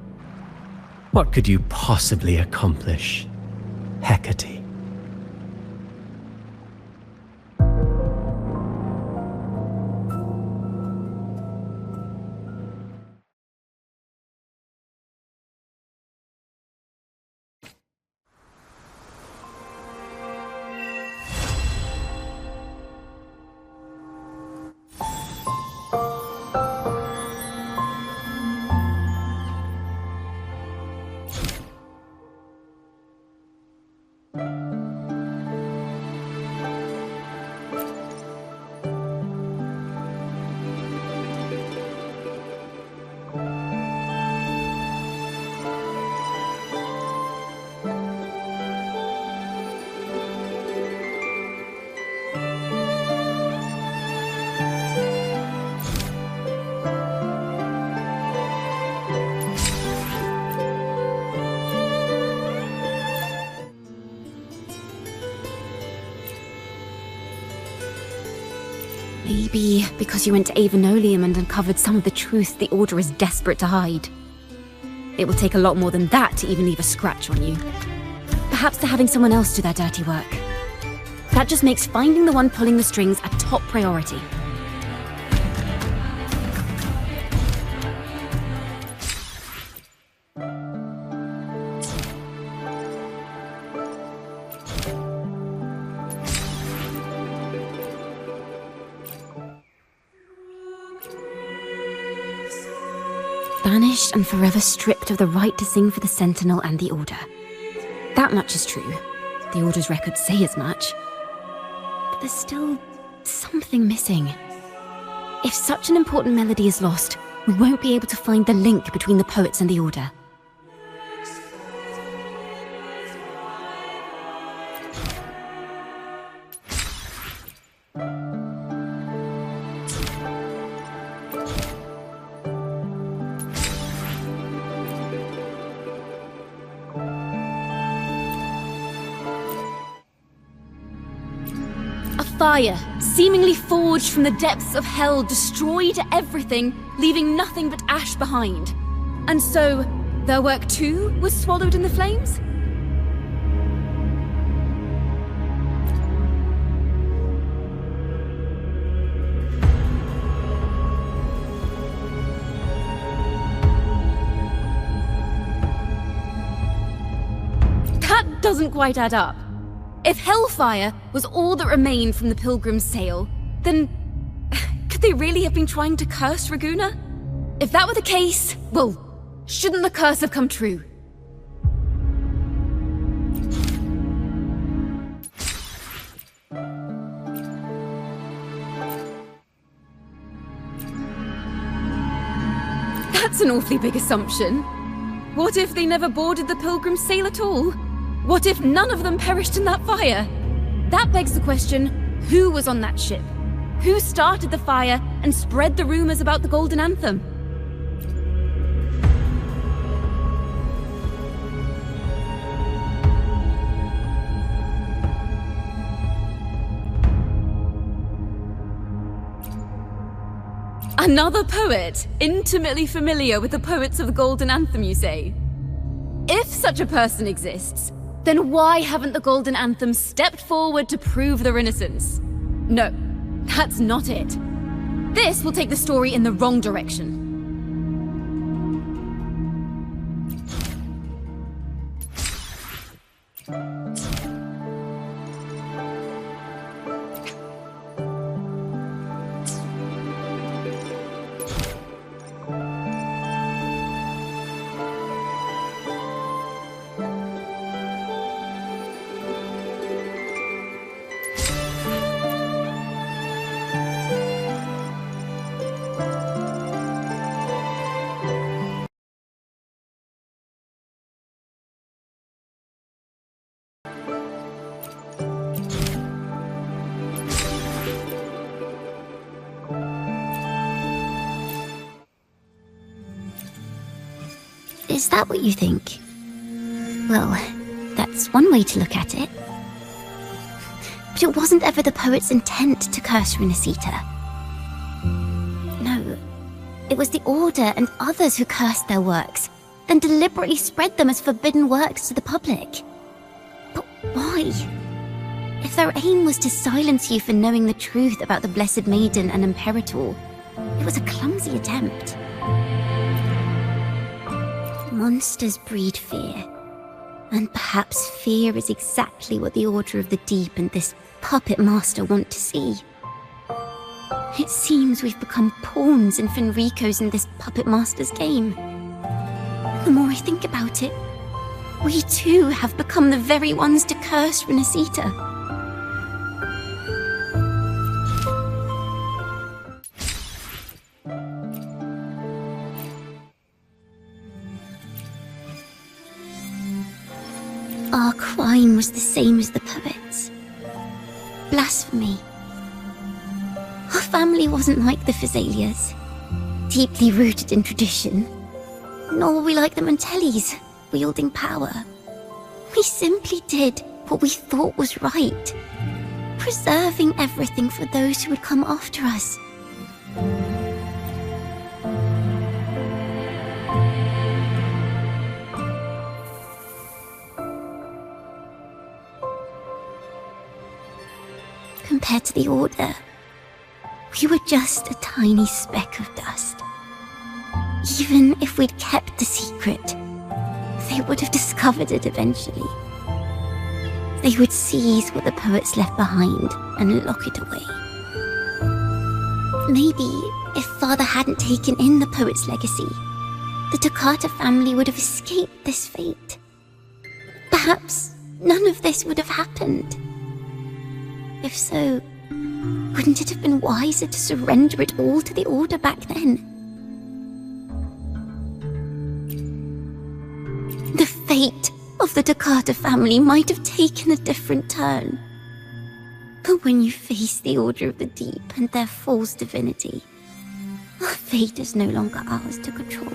what could you possibly accomplish, Hecate? Maybe because you went to Avenolium and uncovered some of the truth the Order is desperate to hide. It will take a lot more than that to even leave a scratch on you. Perhaps they're having someone else do their dirty work. That just makes finding the one pulling the strings a top priority. Banished and forever stripped of the right to sing for the Sentinel and the Order. That much is true. The Order's records say as much. But there's still something missing. If such an important melody is lost, we won't be able to find the link between the poets and the Order. Fire, seemingly forged from the depths of hell, destroyed everything, leaving nothing but ash behind. And so, their work too was swallowed in the flames? That doesn't quite add up. If hellfire was all that remained from the Pilgrim's sail, then could they really have been trying to curse Ragunna? If that were the case, well, shouldn't the curse have come true? That's an awfully big assumption. What if they never boarded the Pilgrim's sail at all? What if none of them perished in that fire? That begs the question, who was on that ship? Who started the fire and spread the rumors about the Golden Anthem? Another poet, intimately familiar with the poets of the Golden Anthem, you say? If such a person exists, then why haven't the Golden Anthem stepped forward to prove their innocence? No, that's not it. This will take the story in the wrong direction. Is that what you think? Well, that's one way to look at it. But it wasn't ever the poet's intent to curse Renacita. No, it was the Order and others who cursed their works, then deliberately spread them as forbidden works to the public. But why? If their aim was to silence you for knowing the truth about the Blessed Maiden and Imperator, it was a clumsy attempt. Monsters breed fear, and perhaps fear is exactly what the Order of the Deep and this puppet master want to see. It seems we've become pawns in Fenrico's and this puppet master's game. The more I think about it, we too have become the very ones to curse Renacita. Our crime was the same as the poets. Blasphemy. Our family wasn't like the Physalias, deeply rooted in tradition. Nor were we like the Mantellis, wielding power. We simply did what we thought was right. preserving everything for those who would come after us. Compared to the Order, we were just a tiny speck of dust. Even if we'd kept the secret, they would have discovered it eventually. They would seize what the poets left behind and lock it away. Maybe if Father hadn't taken in the poet's legacy, the Toccata family would have escaped this fate. Perhaps none of this would have happened. If so, wouldn't it have been wiser to surrender it all to the Order back then? The fate of the Toccata family might have taken a different turn. But when you face the Order of the Deep and their false divinity, our fate is no longer ours to control.